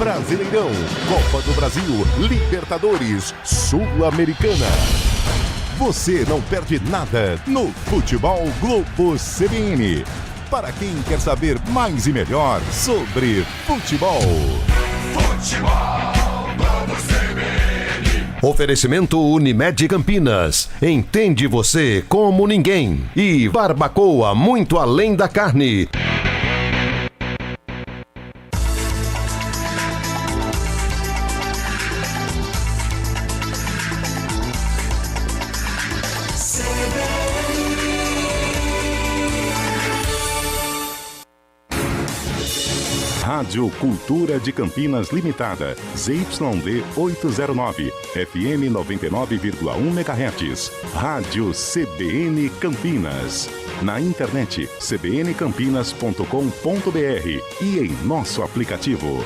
Brasileirão, Copa do Brasil, Libertadores, Sul-Americana. Você não perde nada no Futebol Globo CBN. Para quem quer saber mais e melhor sobre futebol. Futebol Globo CBN. Oferecimento Unimed Campinas. Entende você como ninguém. E Barbacoa, muito além da carne. Rádio Cultura de Campinas Limitada, ZYD 809, FM 99,1 MHz. Rádio CBN Campinas. Na internet, cbncampinas.com.br e em nosso aplicativo.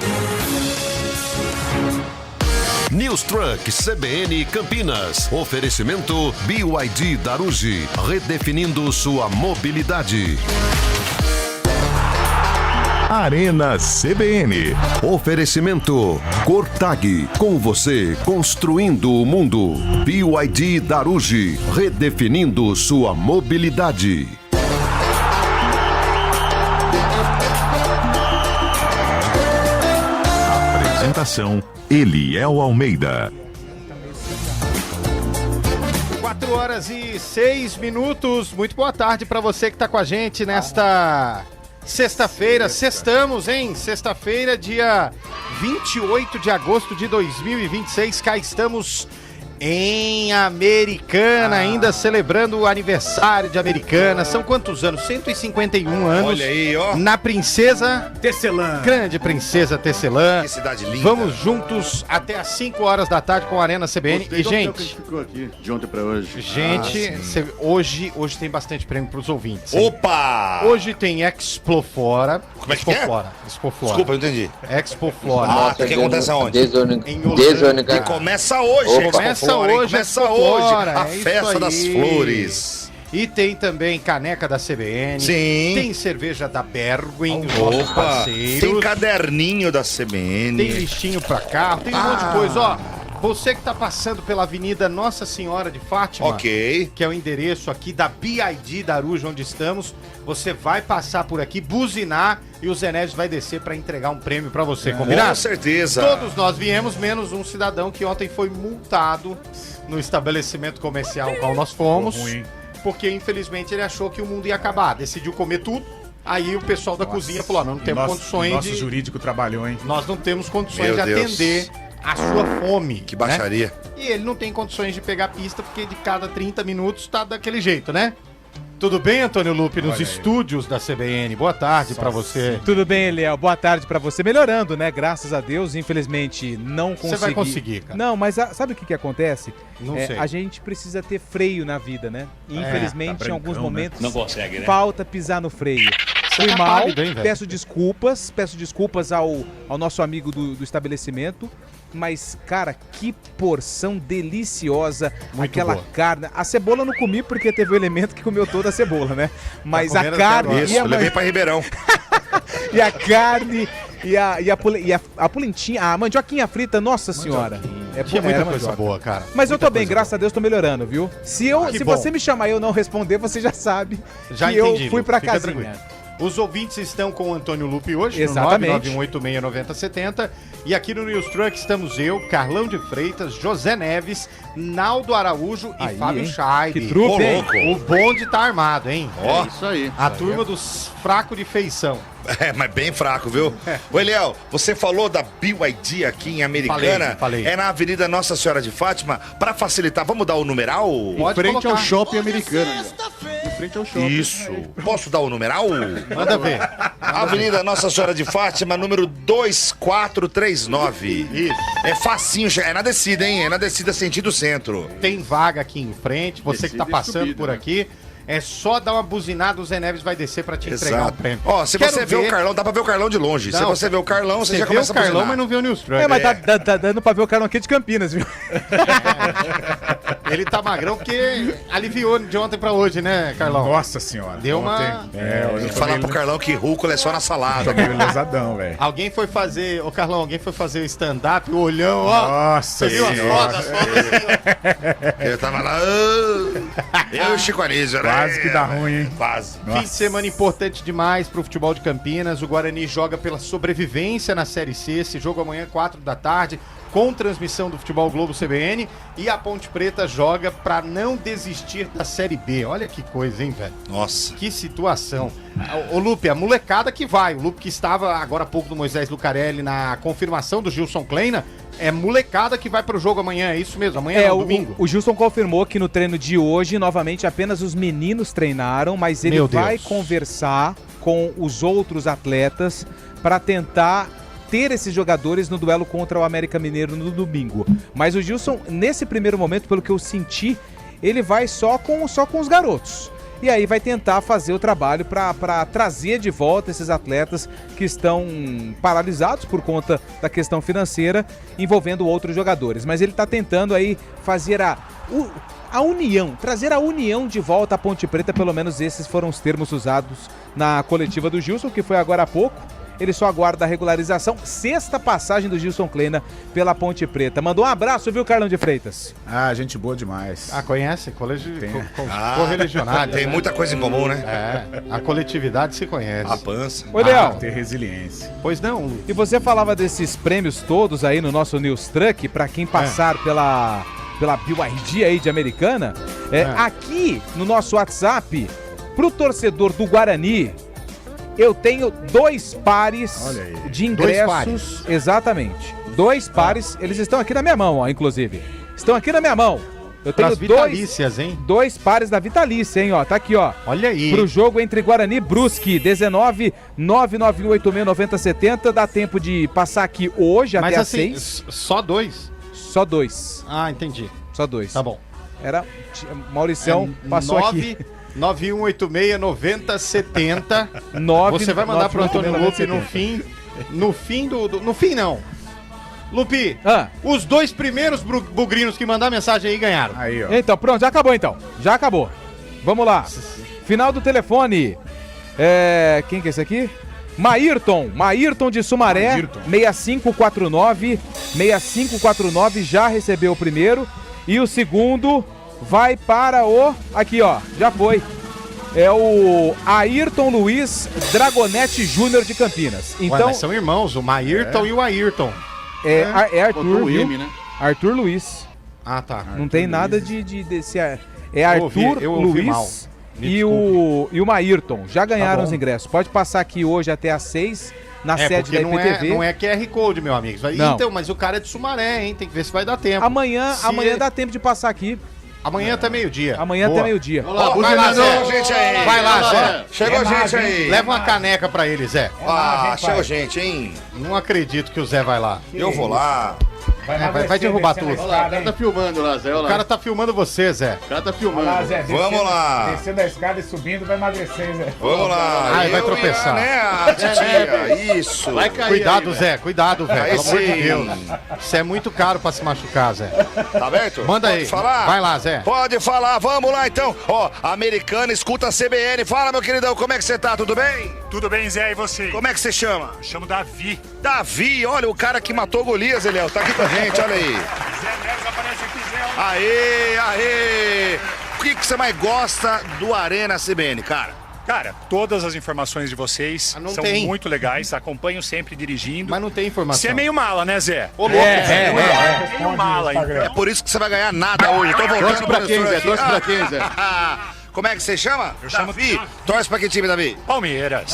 News Truck CBN Campinas. Oferecimento BYD Darugi. Redefinindo sua mobilidade. Arena CBN. Oferecimento Cortag, com você construindo o mundo. BYD Darugi, redefinindo sua mobilidade. Apresentação Eliel Almeida. 4h06. Muito boa tarde para você que está com a gente nesta sexta-feira. Sextamos, hein? Sexta-feira, dia 28 de agosto de 2026. Cá estamos em Americana, ainda celebrando o aniversário de Americana. São quantos anos? 151 anos. Olha aí, ó. Na Princesa Tecelã. Grande Princesa Tecelã. Que cidade linda. Vamos juntos até às 5 horas da tarde com a Arena CBN. E, gente, que a gente ficou aqui de ontem pra hoje. hoje tem bastante prêmio pros ouvintes. Opa! Hoje tem Expo Flora. Como é que é? Expo Flora. Desculpa, eu não entendi. Expo Flora. Ah, que acontece aonde? Em Holanda. Que começa hoje, Opa. Expo Começa Flora, hein? hoje, Começa Expo hoje. Flora, A é festa isso das aí. flores. E tem também caneca da CBN. Sim. Tem cerveja da Berwin, nossos Opa! parceiros. Tem caderninho da CBN. Tem listinho pra carro, tem um monte de coisa, ó. Você que tá passando pela Avenida Nossa Senhora de Fátima, Ok. que é o endereço aqui da BID Daruja, onde estamos, você vai passar por aqui, buzinar, e o Zé Neves vai descer pra entregar um prêmio pra você, combinado? Com certeza. Todos nós viemos, menos um cidadão que ontem foi multado no estabelecimento comercial ao qual nós fomos, porque infelizmente ele achou que o mundo ia acabar, decidiu comer tudo. Aí o pessoal da cozinha falou, não temos condições nosso jurídico trabalhou, hein? Nós não temos condições Meu de Deus. atender a sua fome. Que baixaria. Né? E ele não tem condições de pegar pista, porque de cada 30 minutos tá daquele jeito, né? Tudo bem, Antônio Lupe, nos estúdios da CBN? Boa tarde pra você. Tudo bem, Eliel? Boa tarde pra você. Melhorando, né? Graças a Deus. Infelizmente, não consegui. Você vai conseguir, cara. Não, mas sabe o que acontece? Não sei. A gente precisa ter freio na vida, né? E, infelizmente, tá em alguns brancão, momentos, né? Não consegue, né? falta pisar no freio. Fui tá mal, pálido, hein, velho? peço desculpas ao nosso amigo do estabelecimento. Mas, cara, que porção deliciosa. Muito aquela boa. carne. A cebola eu não comi porque teve o elemento que comeu toda a cebola, né? Mas a comendo carne até Isso, e a eu levei pra Ribeirão. e a carne e a polentinha, a mandioquinha frita, nossa senhora. Tinha muita era coisa mandioca. boa, cara. Mas eu Muita tô bem, coisa graças a Deus tô melhorando, viu? Se bom. você me chamar e eu não responder, você já sabe Já que entendi, eu fui Lupe, pra fica casinha. tranquilo. Os ouvintes estão com o Antônio Lupe hoje, Exatamente. no 991869070. E aqui no News Truck estamos eu, Carlão de Freitas, José Neves, Naldo Araújo e Aí, Fábio hein? Scheibe. Que trupe, Ô, hein? louco. O bonde tá armado, hein? Ó. É isso aí. A turma dos fracos de feição. É, mas bem fraco, viu? Ô, Eliel, você falou da BYD aqui em Americana. Falei. É na Avenida Nossa Senhora de Fátima. Pra facilitar, vamos dar o numeral? Pode Em frente colocar. ao shopping americano. Em frente ao shopping. Isso. Posso dar o numeral? Manda ver. Avenida Nossa Senhora de Fátima, número 2439. Isso. É facinho, é na descida, hein? É na descida sentido centro. Tem vaga aqui em frente, você que tá Descida e passando subida, por né? aqui. É só dar uma buzinada, o Zé Neves vai descer pra te entregar o prêmio. Ó, se Quero você vê o Carlão, dá pra ver o Carlão de longe. Se Não, você vê o Carlão, você já vê começa o Carlão, a buzinar. mas não vê o News Truck. Mas tá dando pra ver o Carlão aqui de Campinas, viu? Ele tá magrão porque aliviou de ontem pra hoje, né, Carlão? Nossa senhora. Deu uma... Hoje eu tô Falar meio, pro Carlão que rúcula é só na salada. tô meio lesadão, velho. Alguém foi fazer... Ô, Carlão, alguém foi fazer o stand-up, o olhão, ó. Nossa Você viu as senhora. fotos assim, ó. Eu tava lá. Eu e o Chico Anísio, né? Quase que dá ruim, hein? Quase. Fim de semana importante demais pro futebol de Campinas. O Guarani joga pela sobrevivência na Série C. Esse jogo amanhã, 4 da tarde, com transmissão do Futebol Globo CBN. E a Ponte Preta joga pra não desistir da Série B. Olha que coisa, hein, velho? Nossa. Que situação. Ô, Lupe, a molecada que vai. O Lupe que estava agora há pouco do Moisés Lucarelli na confirmação do Gilson Kleina. É molecada que vai pro jogo amanhã, é isso mesmo? Amanhã não, domingo. O Gilson confirmou que no treino de hoje, novamente, apenas os meninos treinaram, mas ele Meu vai Deus. conversar com os outros atletas para tentar ter esses jogadores no duelo contra o América Mineiro no domingo. Mas o Gilson, nesse primeiro momento, pelo que eu senti, ele vai só com os garotos. E aí vai tentar fazer o trabalho para trazer de volta esses atletas que estão paralisados por conta da questão financeira envolvendo outros jogadores. Mas ele está tentando aí fazer a união, trazer a união de volta à Ponte Preta, pelo menos esses foram os termos usados na coletiva do Gilson, que foi agora há pouco. Ele só aguarda a regularização. 6ª passagem do Gilson Kleina pela Ponte Preta. Mandou um abraço, viu, Carlão de Freitas? Ah, gente boa demais. Ah, conhece? Tem. Correligionário. Tem muita coisa em comum, né? É, a coletividade se conhece. A pança. Oi, Leal. Ter resiliência. Pois não, Lu. E você falava desses prêmios todos aí no nosso News Truck, pra quem passar pela BYD aí de Americana. Aqui no nosso WhatsApp, pro torcedor do Guarani, eu tenho 2 pares Olha aí. de 2 ingressos. pares. Exatamente. 2 pares, eles estão aqui na minha mão, ó, inclusive. Estão aqui na minha mão. Eu tenho Pras vitalícias, hein? 2 pares da Vitalícia, hein, ó. Tá aqui, ó. Olha aí. Pro jogo entre Guarani e Brusque, 19 991869070. Dá tempo de passar aqui hoje Mas até assim, às 6. só 2? Só 2. Ah, entendi. Só 2. Tá bom. Era. Mauricião passou aqui. 9186-9070. 9, Você vai mandar pro Antônio Lupe 991869070. no fim No fim, não. Lupe, Ah. os 2 primeiros bugrinos que mandar mensagem aí ganharam. Aí, ó. Então, pronto, já acabou então. Já acabou. Vamos lá. Final do telefone. Quem que é esse aqui? Maírton de Sumaré, Maírton. 6549 já recebeu o primeiro. E o segundo vai para o... Aqui, ó, já foi. É o Ayrton Luiz Dragonete Júnior de Campinas. Ué, Então, mas são irmãos, o Maírton e o Ayrton. é Botou Arthur, o viu? M, né? Arthur Luiz. Ah, tá. Não tem nada desse... É Eu ouvi Arthur Luiz mal. Me e o Maírton. Já ganharam bom. os ingressos. Pode passar aqui hoje até às 6 na sede da porque IPTV. não é QR Code, meu amigo. Não. Então, mas o cara é de Sumaré, hein? Tem que ver se vai dar tempo. Amanhã dá tempo de passar aqui. Amanhã até meio-dia. Amanhã Boa. até meio-dia. Ó, vai lá, Zé. Chegou gente aí. Vai lá, Zé. Chegou gente aí. Leva uma caneca pra ele, Zé. Chegou gente, hein? Não acredito que o Zé vai lá. Eu vou lá. Vai derrubar tudo. O cara tá filmando lá, Zé. O cara tá filmando você, Zé. O cara tá filmando. Vamos lá. Descendo a escada e subindo vai emagrecer, Zé. Vamos lá. Ai, vai Eu tropeçar. Né, a titia. Isso. Vai cair Cuidado, aí, Zé. Cuidado, velho. Aí Pelo amor de sim. Deus. Isso é muito caro pra se machucar, Zé. Tá aberto? Manda Pode aí. falar? Vai lá, Zé. Pode falar, vamos lá então. Ó, Americana escuta a CBN. Fala, meu queridão, como é que você tá? Tudo bem? Tudo bem, Zé, e você? Como é que você chama? Chamo Davi. Davi, olha o cara que matou Golias, Eliel. Tá aqui com a gente, olha aí. Zé Neves aparece aqui, Zé. Aê! O que você mais gosta do Arena CBN, cara? Cara, todas as informações de vocês Ah, não são tem. muito legais. Acompanho sempre dirigindo. Mas não tem informação. Você é meio mala, né, Zé? Ô, louco. Meio mala, É então. por isso que você vai ganhar nada hoje. Tô voltando Torce pra quem, professor, Zé? aqui. Torce pra quem, Zé? Como é que você chama? Eu chamo Davi. Davi. Torce pra que time, Davi? Palmeiras.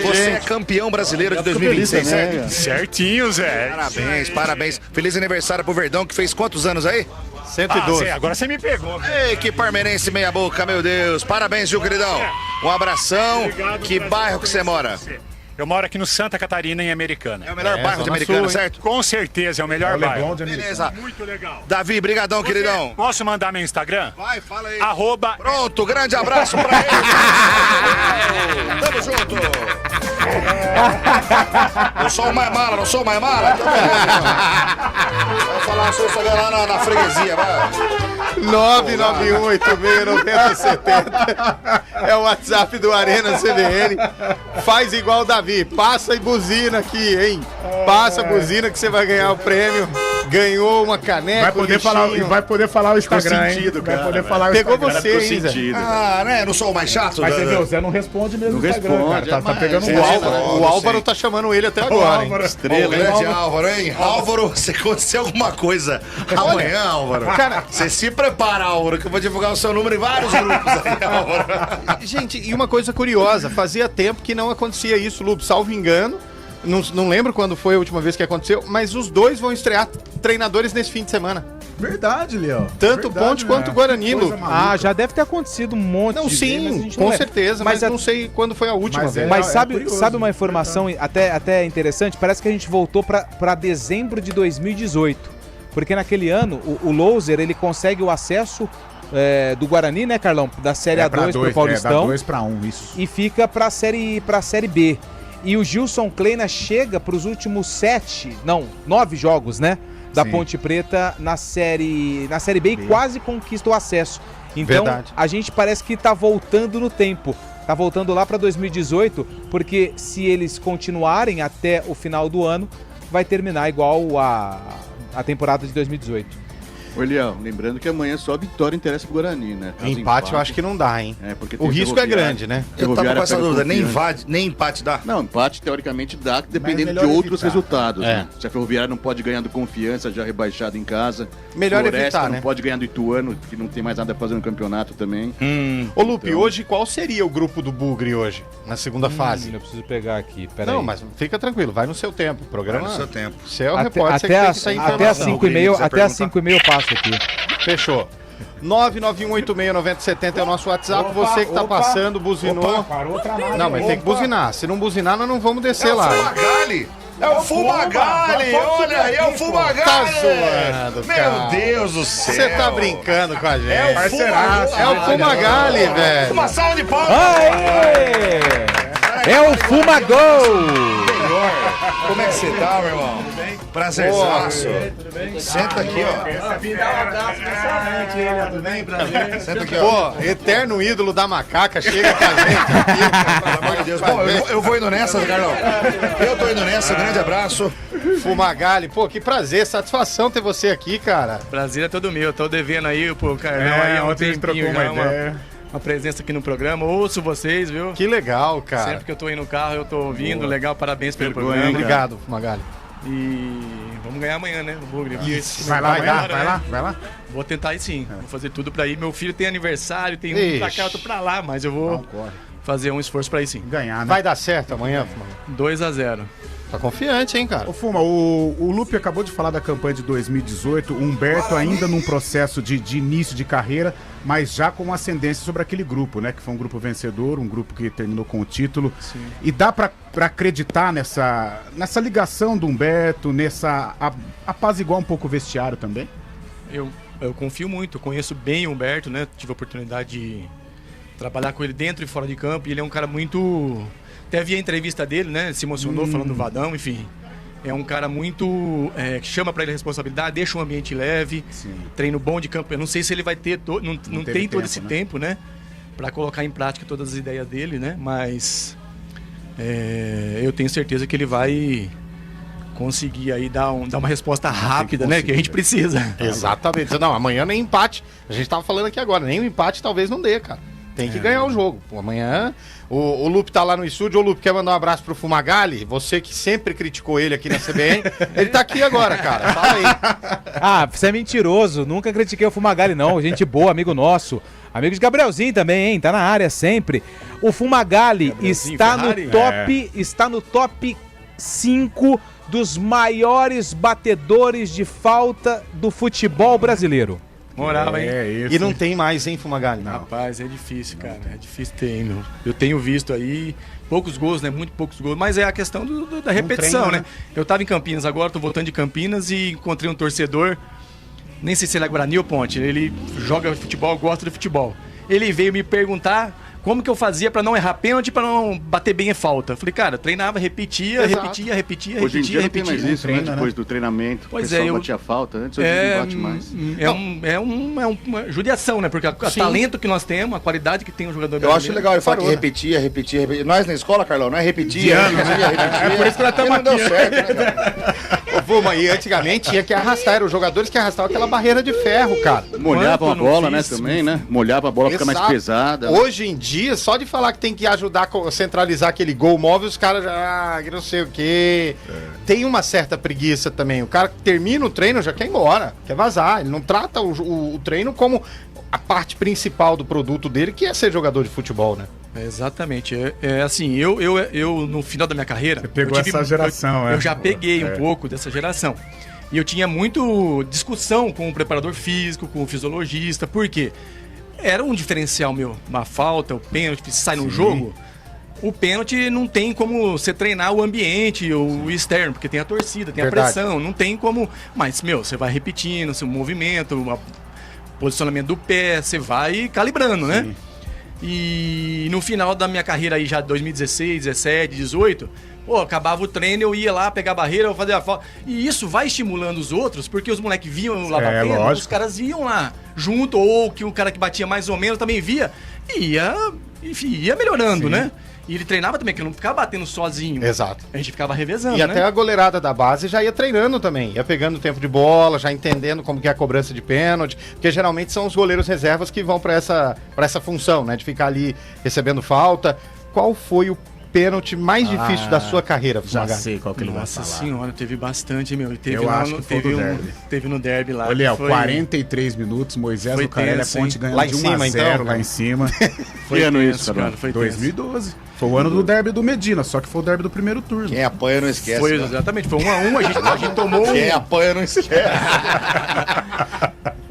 Você é campeão brasileiro de 2026, Feliz, certo? né? Certinho, Zé. Parabéns, parabéns. Feliz aniversário pro Verdão, que fez quantos anos aí? 112. Zé, agora você me pegou. Ei, que parmeirense meia boca, meu Deus. Parabéns, viu, queridão? Um abração. Obrigado, Que prazer bairro que você mora? Eu moro aqui no Santa Catarina, em Americana. É o melhor bairro de Zona Americana, Sul, hein? certo? Com certeza, é o melhor bairro. Beleza. Muito legal. Davi, brigadão, queridão. Posso mandar meu Instagram? Vai, fala aí. @ Pronto, grande abraço pra ele. Tamo junto. Eu sou o mais mala, não sou o mais mala? Então, beleza. Vai falar o seu Instagram lá na freguesia, vai. 991869070 é o WhatsApp do Arena CBN. Faz igual o Davi, passa e buzina aqui, hein? Passa a buzina que você vai ganhar o prêmio. Ganhou uma caneca, Vai poder falar o Instagram, sentido, hein? cara. Vai poder falar o Pegou Instagram. você, hein, Zé? Ah, né? Não sou o mais chato? Mas você viu, o Zé não responde mesmo Não no Instagram, responde, cara. Tá pegando é, o Álvaro. O Álvaro tá chamando ele até agora, hein? Ô, grande Álvaro, hein? Álvaro, se acontecer alguma coisa amanhã, Álvaro, Cara, você se prepara, Álvaro, que eu vou divulgar o seu número em vários grupos aí, Álvaro. gente, e uma coisa curiosa, fazia tempo que não acontecia isso, Lupe, salvo engano. Não lembro quando foi a última vez que aconteceu, mas os dois vão estrear treinadores nesse fim de semana. Verdade, Léo. Tanto o Ponte quanto o Guarani, Coisa Lu. maluca. Já deve ter acontecido um monte Não, de vezes, mas a sim, gente não com lembra. certeza, mas não sei quando foi a última Mas vez. Mas sabe, curioso, sabe uma informação até interessante? Parece que a gente voltou para dezembro de 2018. Porque naquele ano, o Louser, ele consegue o acesso do Guarani, né, Carlão? Da Série A2 pro Paulistão. Da 2-1, isso. E fica pra série B. E o Gilson Kleina chega pros últimos 9 jogos, né? Da Sim. Ponte Preta na série B e quase conquista o acesso. Então, Verdade. a gente parece que tá voltando no tempo. Tá voltando lá pra 2018, porque se eles continuarem até o final do ano, vai terminar igual a temporada de 2018. Ô, Eliel, lembrando que amanhã só a vitória interessa pro Guarani, né? Caso Empate eu acho que não dá, hein? porque O tem risco é Ferroviária. grande, né? Eu tava com essa pega dúvida, confiança. nem empate dá? Não, empate teoricamente dá, dependendo melhor de outros evitar. resultados. É. Né? Se a Ferroviária não pode ganhar do Confiança, já rebaixado em casa. Melhor Floresta evitar, não né? pode ganhar do Ituano, que não tem mais nada a fazer no campeonato também. Ô, Lupe, hoje qual seria o grupo do Bugre hoje, na segunda fase? Eu preciso pegar aqui, peraí. Não, mas fica tranquilo, vai no seu tempo. O programa Vai no seu tempo. Você é o Até, repórter, você até, que tem as, que sair até as informação. 5h30 até as 5h30 eu passo aqui. Fechou. 991869070 é o nosso WhatsApp. Você que tá passando, buzinou. Parou outra máquina. Não, mas tem que buzinar. Se não buzinar, nós não vamos descer lá. Fumagalli! É o Fumagalli! Olha aí, é o Fumagalli! Tá zoando, cara. Meu Deus do céu! Você tá brincando com a gente. É o Parceiraço, Fumagalli! É o Fumagalli, velho. Uma salva de palmas! Aê! É o Fumagol! Como é que você tá, meu irmão? Prazerzaço. Senta aqui, ó. Senta aqui, ó. Pô, eterno ídolo da macaca, chega com a gente aqui. Pelo amor de Deus. Bom, eu vou indo nessa, Carlão. Eu tô indo nessa, grande abraço. Fumagalli, pô, que prazer, satisfação ter você aqui, cara. Prazer é todo meu. Tô devendo aí pro Carlão aí há um ontem a gente tempinho trocou já, uma ideia. uma presença aqui no programa. Ouço vocês, viu? Que legal, cara. Sempre que eu tô aí no carro, eu tô ouvindo. Legal, parabéns pelo Vergonha, programa. Obrigado, Fumagalli. E vamos ganhar amanhã, né? O Bugre. Vai lá, Vai vai dar, lá, vai lá, vai lá. Vou tentar ir sim. Vou fazer tudo pra ir. Meu filho tem aniversário, tem Ixi. um pra cá, eu tô pra lá, mas eu vou fazer um esforço pra ir sim. Ganhar, né? Vai dar certo amanhã, Fumagalli? 2-0. Tá confiante, hein, cara? Ô Fuma, o Lupe acabou de falar da campanha de 2018, o Humberto ainda num processo de início de carreira, mas já com ascendência sobre aquele grupo, né? Que foi um grupo vencedor, um grupo que terminou com o título. Sim. E dá pra acreditar nessa ligação do Humberto, apaziguar um pouco o vestiário também? Eu confio muito, eu conheço bem o Humberto, né? Tive a oportunidade de trabalhar com ele dentro e fora de campo, e ele é um cara muito... Até vi a entrevista dele, né? Ele se emocionou falando do Vadão, enfim. É um cara muito... que chama pra ele a responsabilidade, deixa o ambiente leve, treino bom de campo. Eu não sei se ele vai ter... Não tem todo esse tempo, né? Pra colocar em prática todas as ideias dele, né? Mas... eu tenho certeza que ele vai conseguir aí dar uma resposta rápida, né? Que a gente precisa. Exatamente. Não, amanhã nem empate. A gente tava falando aqui agora, nem o empate talvez não dê, cara. Tem que ganhar o jogo. Pô, amanhã o Lupe tá lá no estúdio. Ô, Lupe, quer mandar um abraço pro Fumagalli? Você que sempre criticou ele aqui na CBN. Ele tá aqui agora, cara. Fala aí. Você é mentiroso. Nunca critiquei o Fumagalli, não. Gente boa, amigo nosso. Amigo de Gabrielzinho também, hein? Tá na área sempre. O Fumagalli está no top 5 dos maiores batedores de falta do futebol brasileiro. Moral, hein? E não tem mais, hein, Fumagalli? Não. Rapaz, é difícil, cara. É difícil ter, hein, meu. Eu tenho visto aí poucos gols, né? Muito poucos gols. Mas é a questão da repetição, treino, né? Eu tava em Campinas agora, tô voltando de Campinas e encontrei um torcedor. Nem sei se ele é Guarani ou Ponte. Ele joga futebol, gosta de futebol. Ele veio me perguntar como que eu fazia pra não errar pênalti, pra não bater bem a falta? Falei, cara, treinava, repetia. Hoje em dia não tem mais isso, né? Depois do treinamento, o pessoal batia falta. Antes hoje não bate mais. É uma judiação, né? Porque o talento que nós temos, a qualidade que tem o jogador Eu acho legal ele falar que repetia. Nós na escola, Carlão, não é repetia. É por isso que nós estamos não deu aqui. certo, né? Ô, Vuma, e antigamente tinha que arrastar, eram os jogadores que arrastavam aquela barreira de ferro, cara. Molhava a bola, né, também, né? Molhava a bola, fica mais pesada. Hoje em dia, só de falar que tem que ajudar a centralizar aquele gol móvel, os caras já, que não sei o quê. Tem uma certa preguiça também. O cara que termina o treino já quer ir embora, quer vazar. Ele não trata o treino como a parte principal do produto dele, que é ser jogador de futebol, né? Exatamente. Assim, eu no final da minha carreira... Você pegou essa geração, eu já peguei um pouco dessa geração. E eu tinha muito discussão com o preparador físico, com o fisiologista, porque era um diferencial meu. Uma falta, o pênalti, se sai no jogo, o pênalti não tem como você treinar o ambiente, o externo, porque tem a torcida, tem a pressão, não tem como... Mas, você vai repetindo seu movimento, o posicionamento do pé, você vai calibrando, né? E no final da minha carreira aí, já 2016, 17, 18, acabava o treino, eu ia lá pegar a barreira, eu fazia a falta. E isso vai estimulando os outros, porque os moleques viam lá batendo, os caras iam lá junto, ou que o cara que batia mais ou menos também via, e ia melhorando, né? E ele treinava também, que não ficava batendo sozinho. Exato. A gente ficava revezando, E até a goleirada da base já ia treinando também. Ia pegando tempo de bola, já entendendo como que é a cobrança de pênalti. Porque geralmente são os goleiros reservas que vão pra essa função, né? De ficar ali recebendo falta. Qual foi o pênalti mais difícil da sua carreira, Já Fumagalli? sei qual que ele vai falar. Nossa senhora, teve bastante, meu. E teve Eu lá acho que foi do derby. Teve no derby lá. Olha, foi... 43 minutos, Moisés Foi Lucarelli, a tenso, Ponte hein? ganhando Lá em de 1 cima, a 0 então, lá em cima. Foi ano isso, cara. Foi 2012. Foi o ano do derby do Medina, só que foi o derby do primeiro turno. Quem apanha não esquece. Foi, né? exatamente, foi 1-1, a gente tomou Quem apanha não esquece.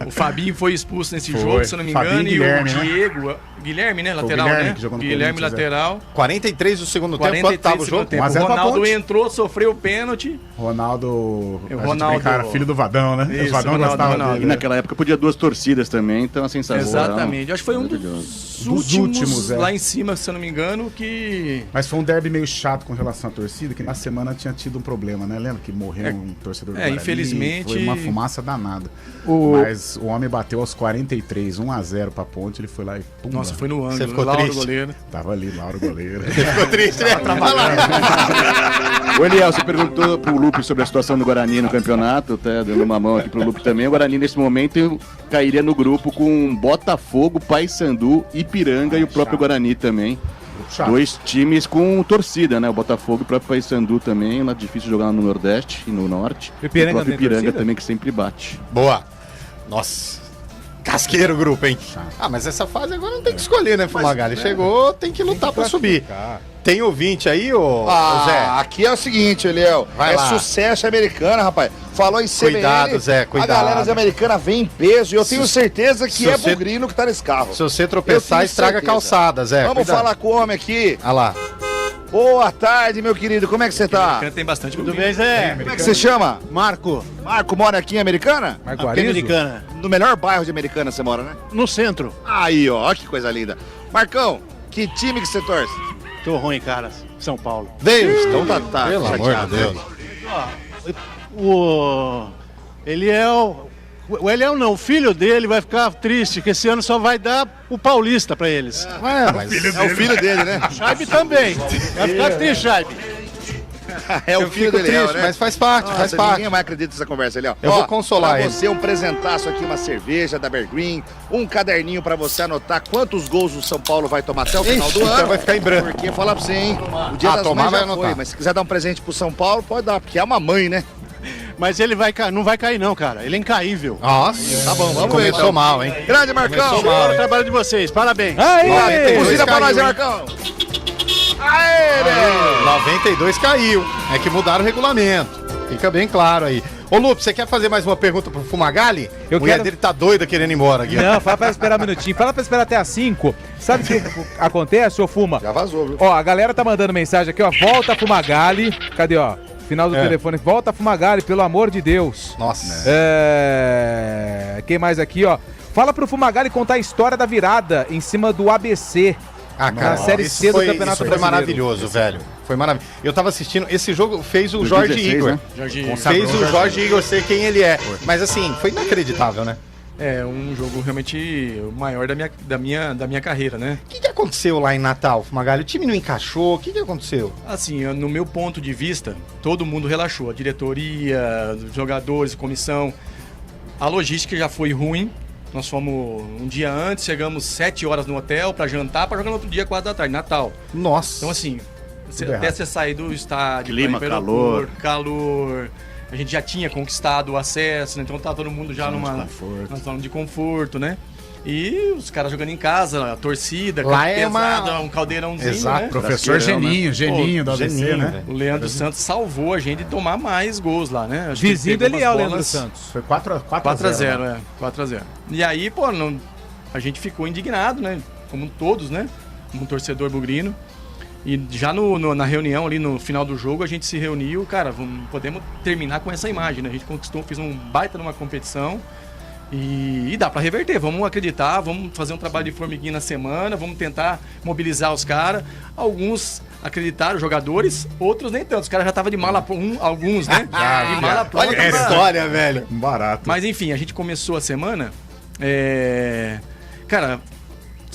O Fabinho foi expulso nesse Foi. jogo, se eu não me engano, Fabinho e Guilherme, e o Diego, Guilherme, né, lateral, Guilherme, né? que jogou no Guilherme, Corinthians, lateral. 43 do segundo tempo, quanto 43 tava o do jogo? segundo tempo. 1 a 0 O pra Ronaldo Ponte. entrou, sofreu o pênalti. Ronaldo, a gente Ronaldo- brincara, filho do Vadão, né? Isso, o Vadão Ronaldo, gostava Ronaldo. dele. E naquela época podia 2 torcidas também, então a sensação Exatamente. Acho que foi um maravilhoso. dos últimos é. lá em cima, se eu não me engano, que... Mas foi um derby meio chato com relação à torcida, que na semana tinha tido um problema, né? Lembra que morreu um torcedor do Guarani? infelizmente- Foi uma fumaça danada. Mas o homem bateu aos 43, 1 a 0 pra Ponte, ele foi lá e pum. Nossa, foi no Você ângulo, ficou Lauro triste? goleiro. Tava ali, Lauro goleiro. Ficou triste, né? O Eliel, você perguntou pro Lupe sobre a situação do Guarani no campeonato, tá dando uma mão aqui pro Lupe também. O Guarani, nesse momento, cairia no grupo com Botafogo, Paysandu, Ipiranga e o próprio Guarani também. Chato. 2 times com torcida, né? O Botafogo e o próprio Paysandu também. Lá difícil jogar no Nordeste e no Norte. Ipiranga o próprio tem Ipiranga torcida? também, que sempre bate. Boa. Nossa. Casqueiro o grupo, hein? Mas essa fase agora não tem que escolher, né, Fumagalli? Chegou, tem que lutar pra subir. Tem ouvinte aí, ô Zé? Aqui é o seguinte, Eliel. Vai É lá. sucesso americana, rapaz. Falou em CBN. Cuidado, Zé, cuidado. A galera americana vem em peso e eu tenho certeza que se é você- bugrino que tá nesse carro. Se você Eu tropeçar, tenho estraga a certeza. calçada, Zé. Vamos Cuidado. falar com o homem aqui. Olha lá. Boa tarde, meu querido. Como é que você tá? Tem bastante. Tudo bem, Zé? Como é que você chama? Marco, Marco mora aqui em Americana? Marco aqui Arizo? Americana. No melhor bairro de Americana você mora, né? No centro. Aí, ó, que coisa linda. Marcão, que time que você torce? Tô ruim, cara. São Paulo. Deus, então tá Pelo amor de chateado, Deus. né? O Eliel... O Eliel não, o filho dele vai ficar triste, que esse ano só vai dar o Paulista pra eles. Ué, mas É o filho dele, né? Chaibe também. Vai ficar triste, Chaibe. É o eu filho fico dele, triste, né? mas faz parte, Nossa, faz parte. ninguém mais acredita nessa conversa ali, ó. Eu vou consolar pra ele. você, um presentaço aqui, uma cerveja da Bear Green, um caderninho pra você anotar quantos gols o São Paulo vai tomar até o final do Ixi, ano. então vai ficar em branco. Porque, falar pra você, hein, o dia das tomar mães vai já anotar. foi, mas se quiser dar um presente pro São Paulo, pode dar, porque é uma mãe, né? Mas ele não vai cair não, cara. Ele é incaível. Nossa, Tá bom, vamos ver, começou então. mal, hein? Grande Marcão! Bom trabalho de vocês, parabéns. Aê! Torcida pra caiu, nós, hein, hein? Marcão! Aê, meu! 92 caiu. É que mudaram o regulamento. Fica bem claro aí. Ô, Lupe, você quer fazer mais uma pergunta pro Fumagalli? Eu A mulher quero- dele tá doida querendo ir embora aqui. ó. Não, fala pra esperar um minutinho. Fala pra esperar até as 5. Sabe o que acontece, ô Fuma? Já vazou, viu? Ó, a galera tá mandando mensagem aqui, ó. Volta Fumagalli. Cadê, ó? Final do telefone. Volta Fumagalli, pelo amor de Deus. Nossa. Quem mais aqui, ó? Fala pro Fumagalli contar a história da virada em cima do ABC. Ah, cara, na Série C do Campeonato Brasileiro. Foi maravilhoso, velho. Foi maravilhoso. Eu tava assistindo, esse jogo fez o Jorge 2016, Igor. né? Fez o Jorge Igor ser quem ele é. Mas assim, foi inacreditável, né? É um jogo realmente o maior da minha carreira, né? O que aconteceu lá em Natal, Fumagalli? O time não encaixou? O que aconteceu? Assim, no meu ponto de vista, todo mundo relaxou. A diretoria, os jogadores, comissão. A logística já foi ruim. Nós fomos um dia antes, chegamos 7 horas no hotel pra jantar, pra jogar no outro dia, 4 da tarde, Natal. Nossa. Então assim, Tudo até errado. você sair do estádio, Clima, pra ir pro aeroporto, calor. A gente já tinha conquistado o acesso, né? Então tá todo mundo já numa zona de conforto, né? E os caras jogando em casa, a torcida, Lá é pesada, um caldeirãozinho, Exato, né? professor Geninho, Geninho da ABC, Geninho, né? velho. O Leandro Santos salvou a gente de tomar mais gols lá, né? Acho que Vizinho ele pegou dele é o umas Leandro bolas- Santos. Foi 4x0. 4x0, 4x0. E aí, pô, a gente ficou indignado, né? Como todos, né? Como torcedor bugrino. E já na reunião ali no final do jogo, a gente se reuniu, cara, podemos terminar com essa imagem, né? A gente conquistou, fez um baita numa competição e dá pra reverter. Vamos acreditar, vamos fazer um trabalho de formiguinha na semana, vamos tentar mobilizar os caras. Alguns acreditaram, jogadores, outros nem tanto. Os caras já estavam de mala alguns, né? De mala pronta. Olha que história, velho. Barato. Mas enfim, a gente começou a semana. Cara,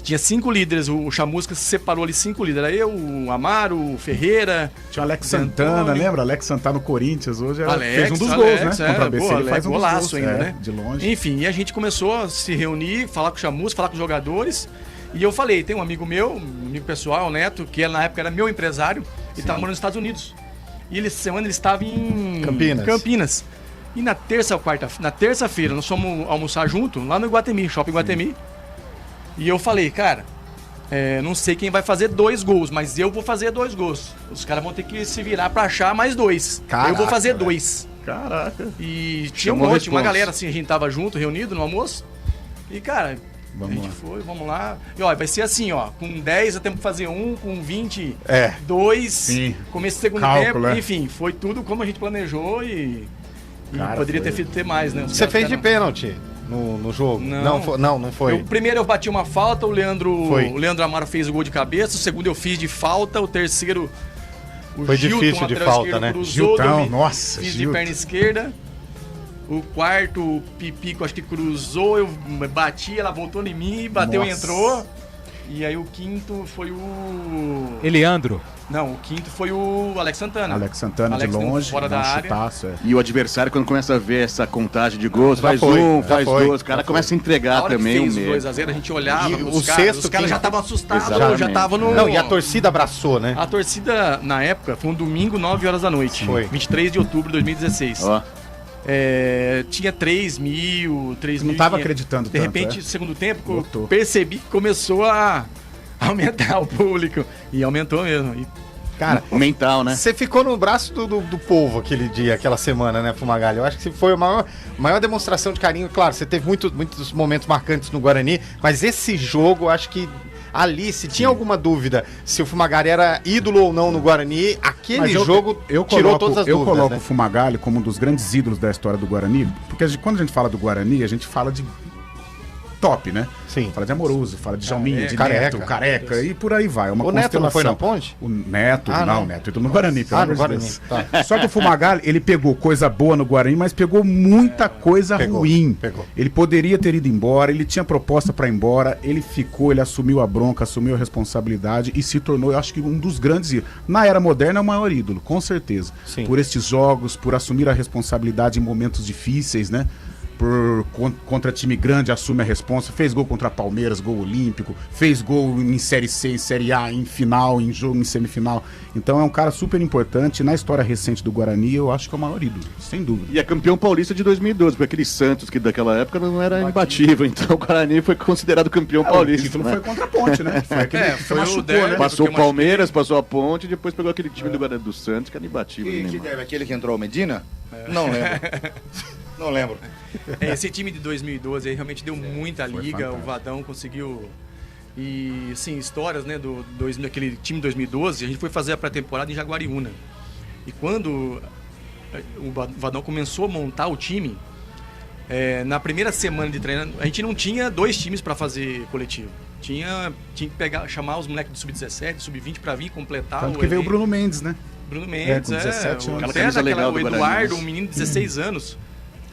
tinha 5 líderes. O Chamusca separou ali 5 líderes. Era eu, o Amaro, o Ferreira. Tinha o Alex Santana, Antônio. lembra? Alex Santana no Corinthians hoje Alex, fez um dos gols, né? Alex, Contra a ABC, boa, ele faz um dos golaço gols, ainda, né? De longe. Enfim, e a gente começou a se reunir, falar com o Chamusca, falar com os jogadores. E eu falei, tem um amigo meu, um amigo pessoal, o Neto, que na época era meu empresário, e estava morando nos Estados Unidos. E semana ele estava em Campinas. E na terça-feira nós fomos almoçar junto, lá no Iguatemi, Shopping Iguatemi. E eu falei, cara, não sei quem vai fazer 2 gols, mas eu vou fazer 2 gols. Os caras vão ter que se virar pra achar mais 2. Caraca, eu vou fazer velho. 2. Caraca. E tinha Chamou uma responsa. galera assim, a gente tava junto, reunido no almoço. E, cara, a gente foi, vamos lá. E, ó, vai ser assim, ó, com 10 eu tenho que fazer 1, com 20, 2, Sim. começo do segundo Cálculo, tempo. né? Enfim, foi tudo como a gente planejou e Cara, poderia foi- ter mais, né? Os Você caras fez de ficaram- pênalti no jogo? Não. Não foi. Primeiro eu bati uma falta, o Leandro Amaro fez o gol de cabeça, o segundo eu fiz de falta, o terceiro o Foi Gilton, difícil de lateral falta, esquerdo, né? cruzou, Giltão, nossa, fiz de Gilton. perna esquerda. O quarto, o Pipico, acho que cruzou, eu bati, ela voltou em mim, bateu e Nossa. entrou. E aí o quinto foi o... Eliandro. Não, o quinto foi o Alex Santana. Alex Santana de Alex longe, fora dá da um área. chutaço, E o adversário, quando começa a ver essa contagem de gols, Já faz foi, um, já faz foi, 2, o cara já começa a Na entregar hora também que o fez o meio. 2x0, a gente olhava E pros o caras, sexto os caras quem- já estavam assustados, Exatamente. já estavam no... Não, e a torcida abraçou, né? A torcida, na época, foi um domingo, 9 horas da noite. Foi. 23 de outubro de 2016. Ó, Tinha 3 mil, 3 mil. Não tava acreditando De tanto, repente, é? no segundo tempo, Lotou. eu percebi que começou a aumentar o público. E aumentou mesmo. E, Cara, o mental, né? você ficou no braço do povo aquele dia, aquela semana, né, Fumagalli? Eu acho que foi a maior demonstração de carinho. Claro, você teve muitos momentos marcantes no Guarani, mas esse jogo, eu acho que ali, se tinha alguma dúvida se o Fumagalli era ídolo ou não no Guarani, aquele Mas jogo tirou todas as eu dúvidas, coloco né? o Fumagalli como um dos grandes ídolos da história do Guarani, porque quando a gente fala do Guarani, a gente fala de top, né? Sim. Fala de Amoroso, fala de Jalminha, de Careca. Neto, Careca, e por aí vai. É uma O Neto não foi na constelação. Ponte? O Neto, Ah, não. o Neto ídolo no Guarani, pelo Ah, amor no de Guarani, Deus. tá. Só que o Fumagalli, ele pegou coisa boa no Guarani, mas pegou muita coisa ruim. pegou. Ele poderia ter ido embora, ele tinha proposta pra ir embora, ele ficou, ele assumiu a bronca, assumiu a responsabilidade e se tornou, eu acho que um dos grandes ídolos. Na era moderna é o maior ídolo, com certeza. Sim. Por estes jogos, por assumir a responsabilidade em momentos difíceis, né? Contra time grande, assume a responsa. Fez gol contra Palmeiras, gol olímpico. Fez gol em Série C, em Série A, em final, em jogo, em semifinal. Então é um cara super importante. Na história recente do Guarani, eu acho que é o maior ídolo, sem dúvida. E é campeão paulista de 2012, porque aquele Santos que daquela época não era imbatível, então o Guarani foi considerado campeão O paulista. título né? foi contra a Ponte, né? Foi aquele que foi o machucou, derby. né? Passou o Porque eu Palmeiras, passou a Ponte e depois pegou aquele time do Guarani do Santos, que era imbatível. né, Que mano? deve aquele que entrou o Medina? Não lembro. Não lembro. esse time de 2012 aí realmente deu muita liga. fantástico. O Vadão conseguiu. E, sim, histórias, né, daquele time de 2012. A gente foi fazer a pré-temporada em Jaguariúna. E quando o Vadão começou a montar o time, na primeira semana de treino, a gente não tinha 2 times para fazer coletivo. Tinha que chamar os moleques do Sub-17, Sub-20 pra vir completar Tanto que veio o Bruno Mendes, né? Bruno Mendes, com 17 anos. Até camisa legal do o Guarani. Eduardo, um menino de 16 anos,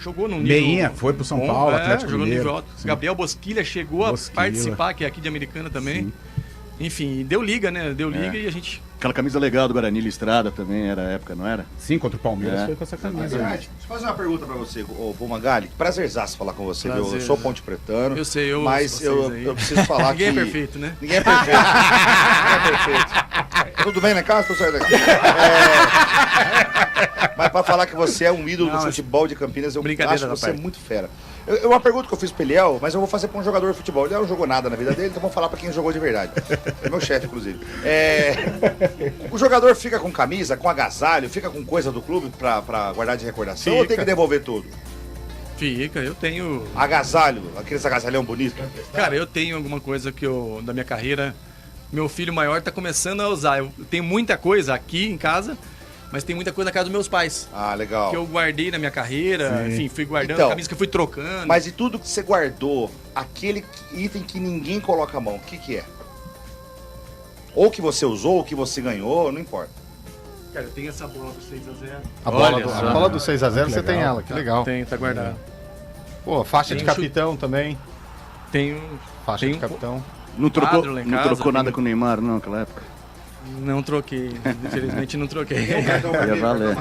jogou no nível... Meinha, foi pro São Paulo, Atlético jogou no Mineiro. nível alto. Gabriel Bosquilha chegou a participar, que é aqui de Americana também. Sim. Enfim, deu liga, né? Deu liga e a gente... Aquela camisa legal do Guarani Listrada também era a época, não era? Sim, contra o Palmeiras foi com essa camisa. Deixa eu fazer uma pergunta pra você, ô Magali. Prazerzaço falar com você, viu? Prazer. Eu sou ponte pretano. Eu sei, mas ouço vocês aí. eu preciso falar Ninguém que... é perfeito, né? Ninguém é perfeito. Ninguém é perfeito. Tudo bem na casa? Tô saindo daqui. Mas pra falar que você é um ídolo do futebol de Campinas, eu acho você é muito fera. Uma pergunta que eu fiz pro Eliel, mas eu vou fazer pra um jogador de futebol. O Eliel não jogou nada na vida dele, então vamos falar pra quem jogou de verdade. É meu chefe, inclusive. O jogador fica com camisa, com agasalho, fica com coisa do clube pra guardar de recordação ou tem que devolver tudo? Fica, eu tenho... Agasalho, aqueles agasalhão bonito. Cara, eu tenho alguma coisa que da minha carreira, meu filho maior tá começando a usar. Eu tenho muita coisa aqui em casa, mas tem muita coisa na casa dos meus pais. Ah, legal. Que eu guardei na minha carreira, enfim, fui guardando Então, camisa que eu fui trocando. Mas e tudo que você guardou, aquele item que ninguém coloca a mão, o que é? Ou que você usou, ou que você ganhou, não importa. Cara, eu tenho essa bola do 6x0. A bola do 6x0 você tem ela, que legal. Tem, tá guardado. Pô, faixa de capitão também. Tenho. Faixa de capitão. Não trocou nada com o Neymar, não, naquela época? Não troquei, infelizmente não troquei. Ia valer.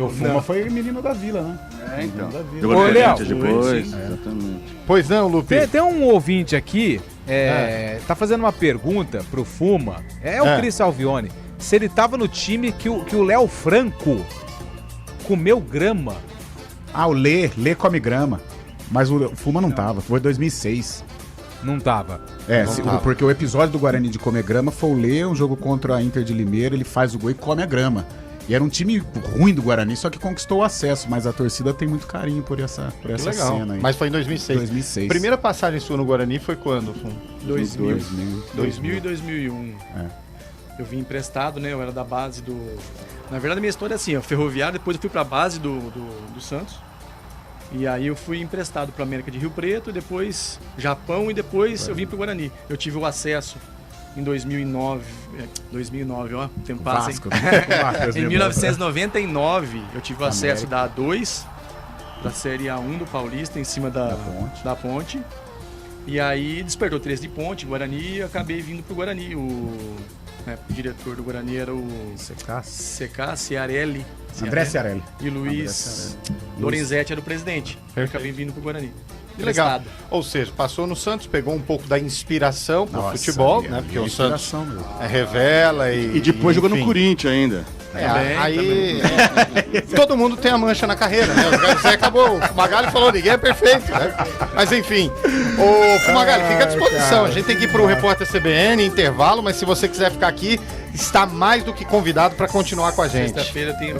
O Fuma foi menino da Vila, né? Então. Jogou Ô, Léo. depois. Exatamente. Pois não, Lupe. Tem um ouvinte aqui, tá fazendo uma pergunta pro Fuma, o Cris Alvione, se ele tava no time que o Léo Franco comeu grama. Ah, o Lê come grama. Mas o Fuma não tava, foi 2006. Não tava. Porque o episódio do Guarani de comer grama foi o Lê, um jogo contra a Inter de Limeira, ele faz o gol e come a grama. E era um time ruim do Guarani, só que conquistou o acesso, mas a torcida tem muito carinho por essa cena aí. Mas foi em 2006. 2006. Primeira passagem sua no Guarani foi quando, Fum? 2000 e 2001. Eu vim emprestado, né? Eu era da base do... Na verdade, a minha história é assim, Ferroviário, depois eu fui pra base do Santos. E aí eu fui emprestado para América de Rio Preto, depois Japão e depois eu vim pro Guarani. Eu tive o acesso em 2009, ó, tempo passa, hein? Em 1999 eu tive o acesso da A2 da Série A1 do Paulista em cima da ponte. E aí despertou interesse de ponte, Guarani, e eu acabei vindo pro Guarani. O diretor do Guarani era o CK Ciarelli. André Ciarelli. E Luiz Lorenzetti era o presidente. Eu acabei vindo pro Guarani. Legal. Ou seja, passou no Santos, pegou um pouco da inspiração pro futebol, né? Porque o Santos revela e depois jogou no Corinthians ainda. Todo mundo tem a mancha na carreira, né? O Zé acabou. O Fumagalli falou, ninguém é perfeito, né? Mas enfim, o Fumagalli, fica à disposição. A gente tem que ir pro Repórter CBN, intervalo, mas se você quiser ficar aqui, está mais do que convidado para continuar com a gente. Sexta-feira tem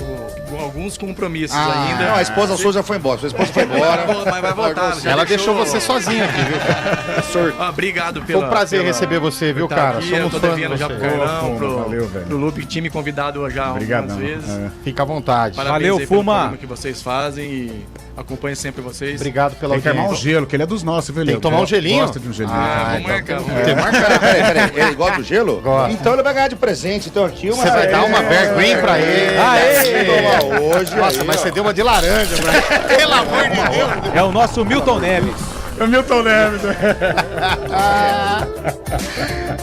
alguns compromissos ainda. Não, a esposa sua já foi embora. Sua esposa foi embora. Mas vai voltar. Ela deixou você sozinha aqui, viu, cara? Obrigado Foi um prazer receber você, viu, cara? Somos fãs de você. Já pro Carlão, valeu, velho. pro Lupe, time convidado já algumas vezes. Fica à vontade. Parabéns Valeu, Fuma. pelo programa que vocês fazem e acompanho sempre vocês. Obrigado pela Tem que tomar um gelo, que ele é dos nossos, viu, Tem que tomar um gelinho? Gosta de um gelinho. Vamos marcar. Peraí, ele gosta do gelo? Gosta. Então ele vai ganhar de presente. Então aqui Você vai dar uma Bear Green pra ele. Hoje. Nossa, mas você deu uma de laranja, velho. Pelo amor de Deus. É o nosso Milton Neves. É o Milton Neves.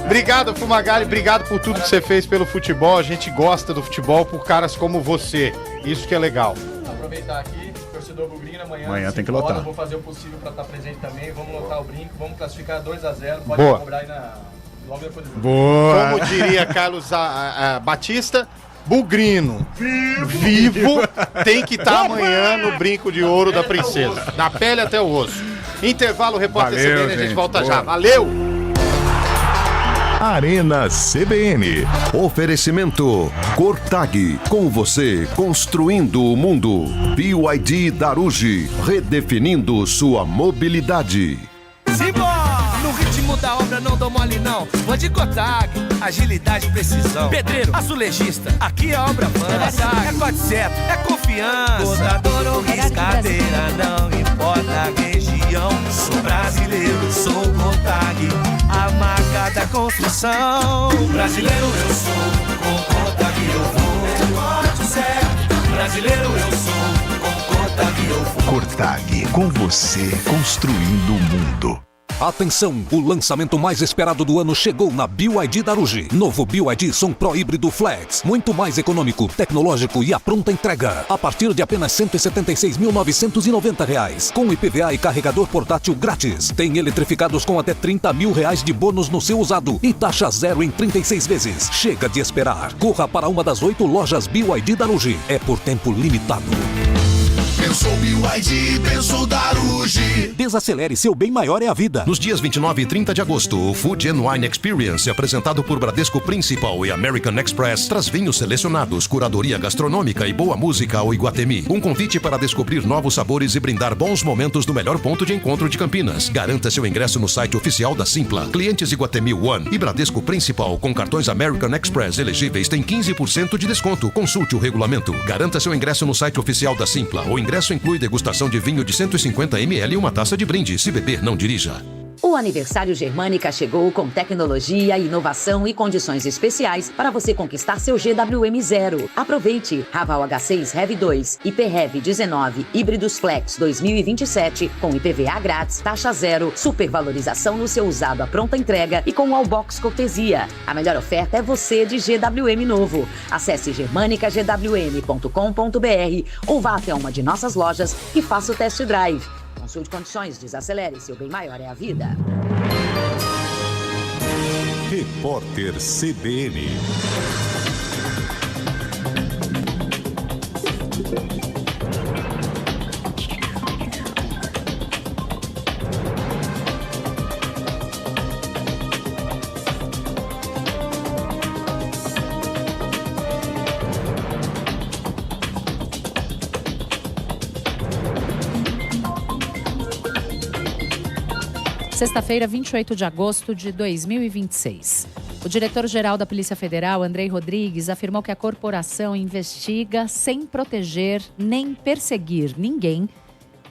Obrigado, Fumagalli. Obrigado por tudo que você fez pelo futebol. A gente gosta do futebol por caras como você. Isso que é legal. Aproveitar aqui, torcedor Bugrino, Amanhã tem que lotar. Vou fazer o possível para estar presente também. Vamos lotar o brinco, vamos classificar 2x0. Pode Boa. cobrar aí logo depois do jogo. Boa. Como diria Carlos Batista, Bugrino vivo tem que estar amanhã no brinco de ouro da princesa. Da pele até o osso. Intervalo, Repórter Valeu, CBN, a gente gente. volta já. Boa. Valeu! Arena CBN. Oferecimento Cortag, com você construindo o mundo. BYD Darugi, redefinindo sua mobilidade. Simbora! No ritmo da obra não dou mole não. Vou de Cotag, agilidade e precisão. Pedreiro, azulejista, aqui a obra avança. É 400, é confiança. confiança. Botador ou riscadeira, não importa a região. Sou brasileiro, sou Cotag, a marca da construção. Brasileiro eu sou, com Cotag eu vou. Forte certo, brasileiro eu sou, com Cotag eu vou. Cotag, com você construindo o mundo. Atenção, o lançamento mais esperado do ano chegou na BYD da Ruge. Novo BYD Som Pro Híbrido Flex. Muito mais econômico, tecnológico e a pronta entrega. A partir de apenas R$ 176.990. Com IPVA e carregador portátil grátis. Tem eletrificados com até R$30 mil de bônus no seu usado. E taxa zero em 36 vezes. Chega de esperar. Corra para uma das 8 lojas BYD da Ruge. É por tempo limitado. Pensou BYD, pensou Daruge. Desacelere, seu bem maior é a vida. Nos dias 29 e 30 de agosto, o Food and Wine Experience, apresentado por Bradesco Principal e American Express, traz vinhos selecionados, curadoria gastronômica e boa música ao Iguatemi. Um convite para descobrir novos sabores e brindar bons momentos no melhor ponto de encontro de Campinas. Garanta seu ingresso no site oficial da Simpla. Clientes Iguatemi One e Bradesco Principal com cartões American Express elegíveis têm 15% de desconto. Consulte o regulamento. Garanta seu ingresso no site oficial da Simpla. O ingresso inclui degustação de vinho de 150 ml e uma taça de brinde. Se beber, não dirija. O aniversário Germânica chegou com tecnologia, inovação e condições especiais para você conquistar seu GWM Zero. Aproveite! Raval H6 Heavy 2, IP Heavy 19, Híbridos Flex 2027, com IPVA grátis, taxa zero, supervalorização no seu usado à pronta entrega e com o Allbox cortesia. A melhor oferta é você de GWM novo. Acesse germanicagwm.com.br ou vá até uma de nossas lojas e faça o test drive. Consulte condições, desacelere, seu bem maior é a vida. Repórter CBN. Sexta-feira, 28 de agosto de 2026. O diretor-geral da Polícia Federal, Andrei Rodrigues, afirmou que a corporação investiga sem proteger nem perseguir ninguém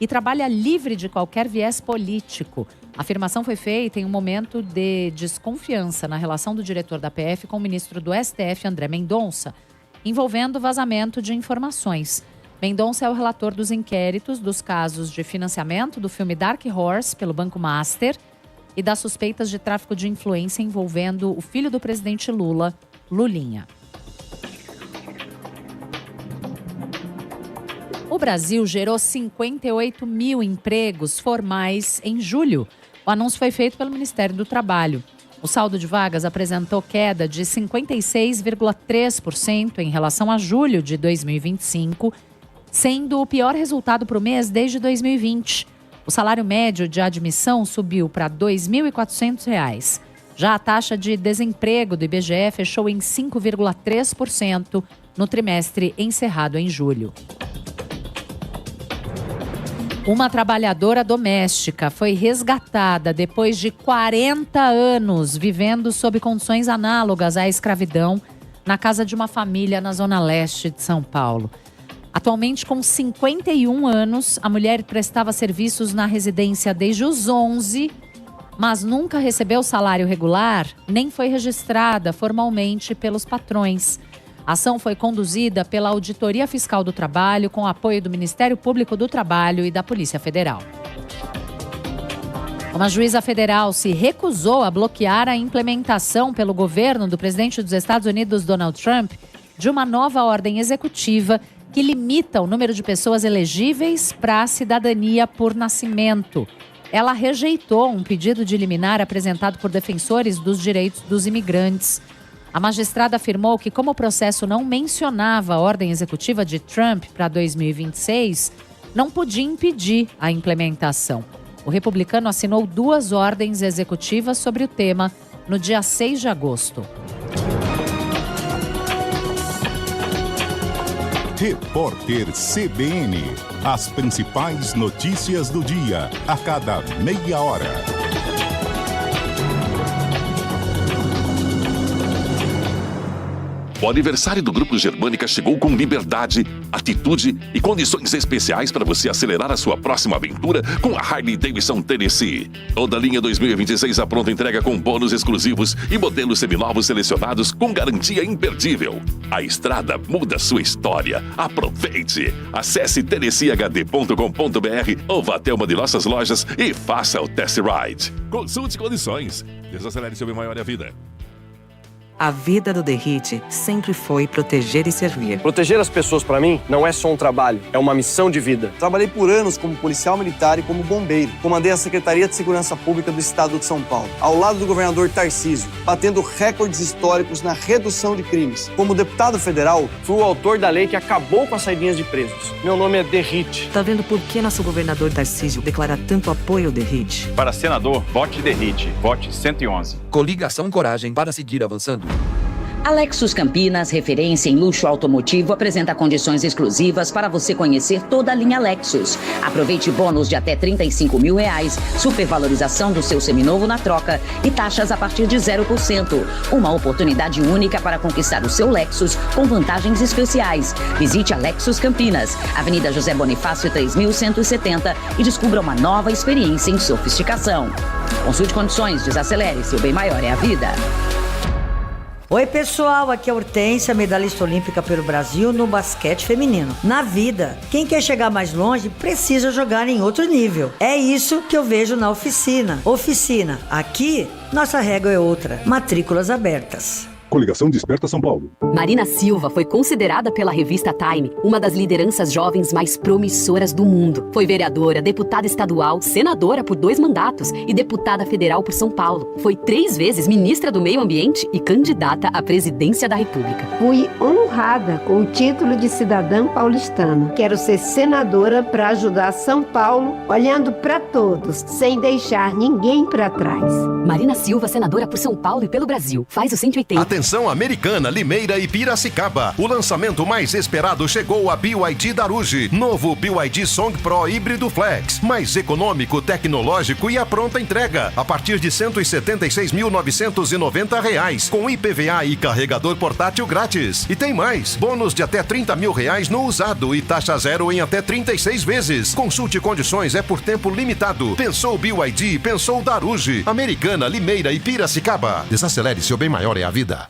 e trabalha livre de qualquer viés político. A afirmação foi feita em um momento de desconfiança na relação do diretor da PF com o ministro do STF, André Mendonça, envolvendo o vazamento de informações. Mendonça é o relator dos inquéritos dos casos de financiamento do filme Dark Horse pelo Banco Master e das suspeitas de tráfico de influência envolvendo o filho do presidente Lula, Lulinha. O Brasil gerou 58 mil empregos formais em julho. O anúncio foi feito pelo Ministério do Trabalho. O saldo de vagas apresentou queda de 56,3% em relação a julho de 2025, sendo o pior resultado para o mês desde 2020. O salário médio de admissão subiu para R$ 2.400. Já a taxa de desemprego do IBGE fechou em 5,3% no trimestre encerrado em julho. Uma trabalhadora doméstica foi resgatada depois de 40 anos vivendo sob condições análogas à escravidão na casa de uma família na zona leste de São Paulo. Atualmente, com 51 anos, a mulher prestava serviços na residência desde os 11, mas nunca recebeu salário regular, nem foi registrada formalmente pelos patrões. A ação foi conduzida pela Auditoria Fiscal do Trabalho, com apoio do Ministério Público do Trabalho e da Polícia Federal. Uma juíza federal se recusou a bloquear a implementação pelo governo do presidente dos Estados Unidos, Donald Trump, de uma nova ordem executiva que limita o número de pessoas elegíveis para a cidadania por nascimento. Ela rejeitou um pedido de liminar apresentado por defensores dos direitos dos imigrantes. A magistrada afirmou que, como o processo não mencionava a ordem executiva de Trump para 2026, não podia impedir a implementação. O republicano assinou 2 ordens executivas sobre o tema no dia 6 de agosto. Repórter CBN. As principais notícias do dia, a cada meia hora. O aniversário do Grupo Germânica chegou com liberdade, atitude e condições especiais para você acelerar a sua próxima aventura com a Harley Davidson Tennessee. Toda a linha 2026 à pronta entrega com bônus exclusivos e modelos seminovos selecionados com garantia imperdível. A estrada muda sua história. Aproveite! Acesse tennesseehd.com.br ou vá até uma de nossas lojas e faça o test ride. Consulte condições. Desacelere seu bem maior e a vida. A vida do Derrite sempre foi proteger e servir. Proteger as pessoas, para mim, não é só um trabalho, é uma missão de vida. Trabalhei por anos como policial militar e como bombeiro. Comandei a Secretaria de Segurança Pública do Estado de São Paulo, ao lado do governador Tarcísio, batendo recordes históricos na redução de crimes. Como deputado federal, fui o autor da lei que acabou com as saidinhas de presos. Meu nome é Derrite. Tá vendo por que nosso governador Tarcísio declara tanto apoio ao Derrite? Para senador, vote Derrite. Vote 111. Coligação Coragem para seguir avançando. A Lexus Campinas, referência em luxo automotivo, apresenta condições exclusivas para você conhecer toda a linha Lexus. Aproveite bônus de até R$35 mil, supervalorização do seu seminovo na troca e taxas a partir de 0%. Uma oportunidade única para conquistar o seu Lexus com vantagens especiais. Visite a Lexus Campinas, Avenida José Bonifácio 3170 e descubra uma nova experiência em sofisticação. Consulte condições, desacelere, seu bem maior é a vida. Oi pessoal, aqui é a Hortência, medalhista olímpica pelo Brasil no basquete feminino. Na vida, quem quer chegar mais longe precisa jogar em outro nível. É isso que eu vejo na oficina. Oficina, aqui nossa regra é outra. Matrículas abertas. Coligação Desperta São Paulo. Marina Silva foi considerada pela revista Time uma das lideranças jovens mais promissoras do mundo. Foi vereadora, deputada estadual, senadora por 2 mandatos e deputada federal por São Paulo. Foi 3 vezes ministra do Meio Ambiente e candidata à presidência da República. Fui honrada com o título de cidadã paulistana. Quero ser senadora para ajudar São Paulo, olhando para todos, sem deixar ninguém para trás. Marina Silva, senadora por São Paulo e pelo Brasil. Faz o 180. Atenção Americana, Limeira e Piracicaba. O lançamento mais esperado chegou a BYD Daruge. Novo BYD Song Pro Híbrido Flex. Mais econômico, tecnológico e a pronta entrega. A partir de R$ 176.990. Com IPVA e carregador portátil grátis. E tem mais. Bônus de até R$30 mil no usado e taxa zero em até 36 vezes. Consulte condições, é por tempo limitado. Pensou BYD, pensou Daruge. Americana, Limeira e Piracicaba. Desacelere, seu bem maior é a vida.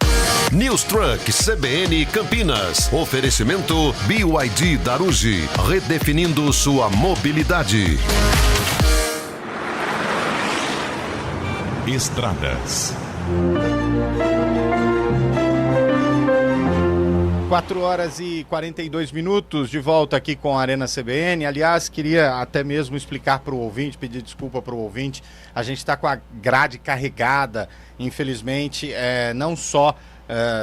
News Truck CBN Campinas. Oferecimento BYD Daruge. Redefinindo sua mobilidade. Estradas. 4h42, de volta aqui com a Arena CBN. Aliás, queria até mesmo explicar para o ouvinte, pedir desculpa para o ouvinte. A gente está com a grade carregada, infelizmente, não só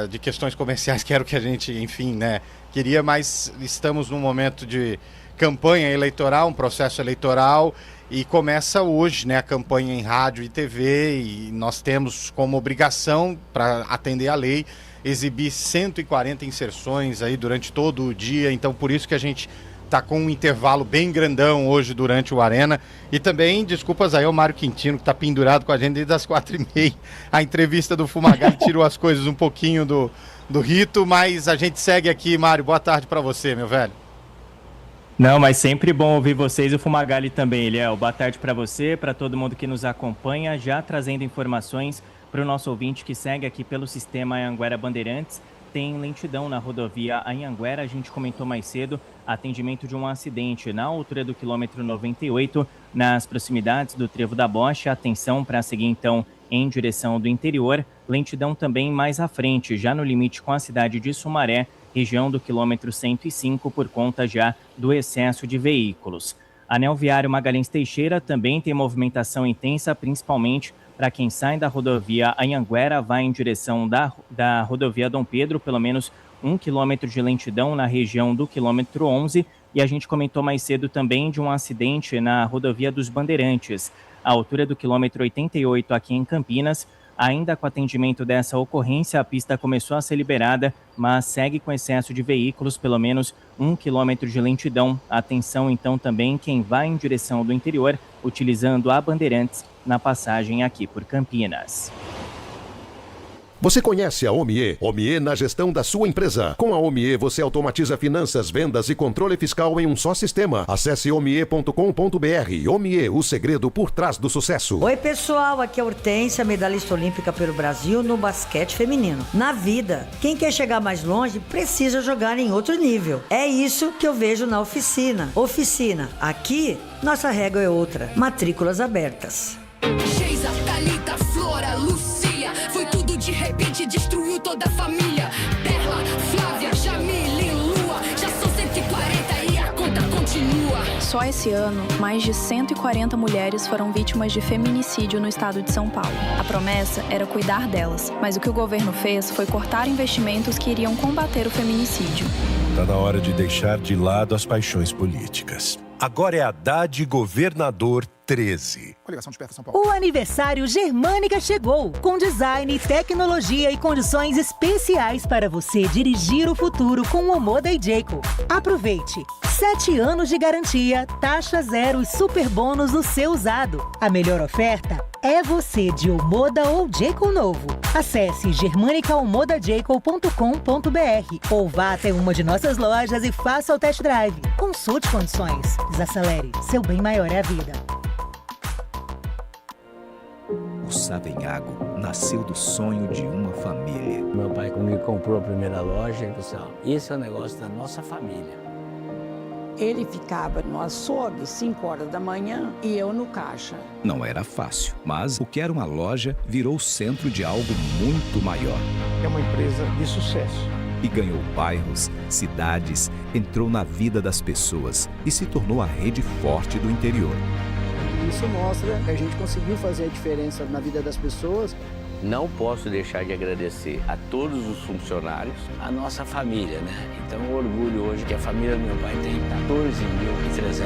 de questões comerciais, que era o que a gente, enfim, né, queria, mas estamos num momento de campanha eleitoral, um processo eleitoral, e começa hoje, né, a campanha em rádio e TV, e nós temos como obrigação, para atender a lei, exibir 140 inserções aí durante todo o dia, então por isso que a gente está com um intervalo bem grandão hoje durante o Arena. E também, desculpas aí ao Mário Quintino, que está pendurado com a gente desde as 4h30. A entrevista do Fumagalli tirou as coisas um pouquinho do rito, mas a gente segue aqui. Mário, boa tarde para você, meu velho. Não, mas sempre bom ouvir vocês e o Fumagalli também, Eliel. Boa tarde para você, para todo mundo que nos acompanha, já trazendo informações para o nosso ouvinte que segue aqui pelo sistema Anhanguera Bandeirantes. Tem lentidão na rodovia Anhanguera, a gente comentou mais cedo, atendimento de um acidente na altura do quilômetro 98, nas proximidades do Trevo da Bocha. Atenção para seguir então em direção do interior. Lentidão também mais à frente, já no limite com a cidade de Sumaré, região do quilômetro 105, por conta já do excesso de veículos. Anel Viário Magalhães Teixeira também tem movimentação intensa, principalmente para quem sai da rodovia Anhanguera, vai em direção da rodovia Dom Pedro, pelo menos 1 quilômetro de lentidão na região do quilômetro 11. E a gente comentou mais cedo também de um acidente na rodovia dos Bandeirantes, à altura do quilômetro 88 aqui em Campinas. Ainda com atendimento dessa ocorrência, a pista começou a ser liberada, mas segue com excesso de veículos, pelo menos 1 quilômetro de lentidão. Atenção então também quem vai em direção do interior, utilizando a Bandeirantes na passagem aqui por Campinas. Você conhece a Omie? Omie na gestão da sua empresa. Com a Omie você automatiza finanças, vendas e controle fiscal em um só sistema. Acesse omie.com.br. Omie, o segredo por trás do sucesso. Oi pessoal, aqui é a Hortência, medalhista olímpica pelo Brasil no basquete feminino. Na vida, quem quer chegar mais longe precisa jogar em outro nível. É isso que eu vejo na oficina. Oficina, aqui nossa régua é outra. Matrículas abertas. Geisa, Thalita, Flora, Lucia, foi tudo de repente, destruiu toda a família. Perla, Flávia, Jamile, Lua, já são 140 e a conta continua. Só esse ano, mais de 140 mulheres foram vítimas de feminicídio no estado de São Paulo. A promessa era cuidar delas, mas o que o governo fez foi cortar investimentos que iriam combater o feminicídio. Está na hora de deixar de lado as paixões políticas. Agora é Haddad Governador 13. Coligação Desperta São Paulo. O aniversário Germânica chegou, com design, tecnologia e condições especiais para você dirigir o futuro com o Omoda e Jayco. Aproveite! 7 anos de garantia, taxa zero e super bônus no seu usado. A melhor oferta é você de Omoda ou Jayco novo. Acesse germanicaomodajayco.com.br ou vá até uma de nossas lojas e faça o test drive. Consulte condições. Desacelere. Seu bem maior é a vida. O Savenhago nasceu do sonho de uma família. Meu pai, quando ele comprou a primeira loja, ele disse, esse é o negócio da nossa família. Ele ficava no açougue 5 horas da manhã e eu no caixa. Não era fácil, mas o que era uma loja virou centro de algo muito maior. É uma empresa de sucesso. E ganhou bairros, cidades, entrou na vida das pessoas e se tornou a rede forte do interior. Isso mostra que a gente conseguiu fazer a diferença na vida das pessoas. Não posso deixar de agradecer a todos os funcionários, a nossa família, né? Então, o orgulho hoje que a família do meu pai tem 14.300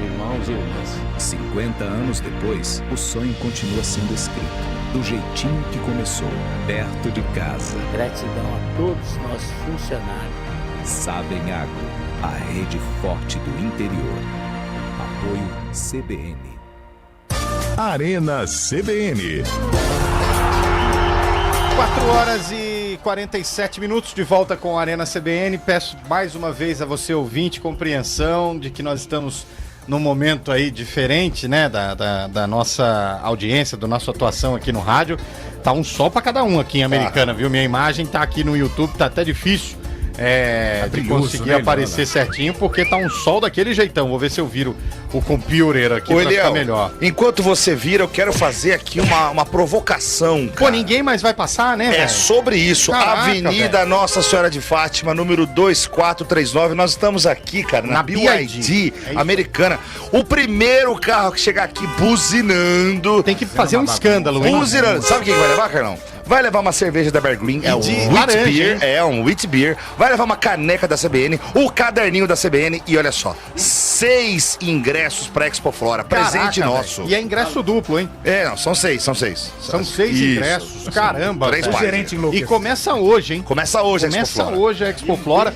irmãos e irmãs. 50 anos depois, o sonho continua sendo escrito, do jeitinho que começou, perto de casa. Gratidão a todos os nossos funcionários. Savenhago, a rede forte do interior. Apoio CBN. Arena CBN. 4 horas e 47 minutos de volta com a Arena CBN. Peço mais uma vez a você, ouvinte, compreensão de que nós estamos num momento aí diferente, né, da nossa audiência, da nossa atuação aqui no rádio. Tá um sol pra cada um aqui em Americana, viu? Minha imagem tá aqui no YouTube, tá até difícil de conseguir aparecer certinho, porque tá um sol daquele jeitão. Vou ver se eu viro o computer aqui pra ficar melhor. Enquanto você vira, eu quero fazer aqui uma provocação, cara. Pô, ninguém mais vai passar, né, velho? É sobre isso. Caraca, Avenida véio. Nossa Senhora de Fátima, número 2439. Nós estamos aqui, cara, na BYD Americana. O primeiro carro que chegar aqui buzinando. Tem que fazer um escândalo, hein? Buzinando. Sabe quem vai levar, Carlão? Vai levar uma cerveja da Bear Green, é um wheat beer, um wheat beer. Vai levar uma caneca da CBN, o caderninho da CBN e olha só, 6 ingressos pra Expo Flora, presente nosso. E é ingresso duplo, hein? Não, são 6. São 6 ingressos, caramba. 3 pares. E começa hoje, hein? Começa hoje a Expo Flora. Começa hoje a Expo Flora.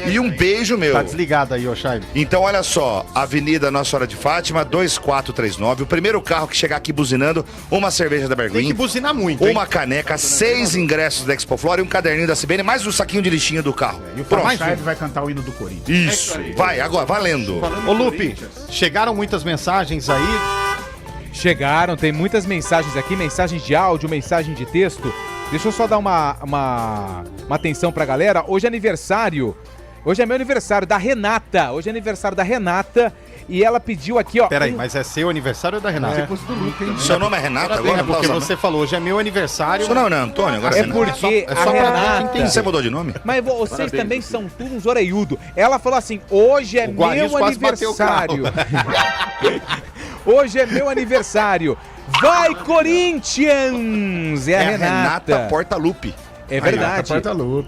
E um beijo, meu. Tá desligado aí, ô Chay. Então, olha só, Avenida Nossa Senhora de Fátima, 2439. O primeiro carro que chegar aqui buzinando, uma cerveja da Bear Green. Tem que buzinar muito, uma caneca, 6 ingressos da Expo Flora e um caderninho da CBN, mais um saquinho de lixinho do carro. E o Fernando vai cantar o hino do Corinthians. Isso. Vai, agora, valendo. Ô, Lupe, chegaram muitas mensagens aí. Chegaram, tem muitas mensagens aqui, mensagens de áudio, mensagem de texto. Deixa eu só dar uma atenção pra galera. Hoje é aniversário. Hoje é meu aniversário da Renata. Hoje é aniversário da Renata. E ela pediu aqui, ó. Peraí, mas é seu aniversário ou da Renata? Seu nome é Renata agora? É porque você falou, hoje é meu aniversário. Seu nome não é Antônio? Agora é porque a Renata... Você mudou de nome? Mas vocês também são tudo uns orelhudo. Ela falou assim, hoje é meu aniversário. Hoje é meu aniversário. Vai, Corinthians! É a Renata Portaluppi. É verdade.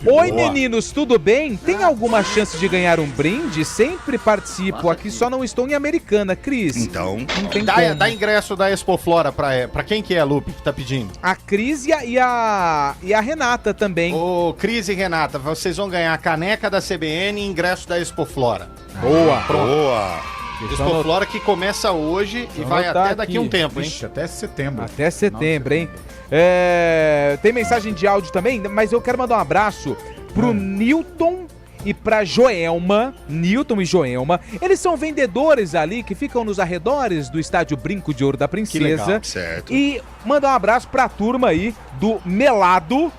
Oi, meninos, tudo bem? Tem alguma chance de ganhar um brinde? Sempre participo aqui, só não estou em Americana, Cris. Então, não tem dá ingresso da Expo Flora pra quem que é, Lupe, que tá pedindo? A Cris e a Renata também. Ô, Cris e Renata, vocês vão ganhar a caneca da CBN e ingresso da Expo Flora. Boa. Boa. Expo Flora que começa hoje e vai até daqui a um tempo, hein? Até setembro. Até setembro, hein? Tem mensagem de áudio também, mas eu quero mandar um abraço pro Newton e pra Joelma. Newton e Joelma. Eles são vendedores ali que ficam nos arredores do estádio Brinco de Ouro da Princesa. Que legal, certo. E mandar um abraço pra turma aí do Melado.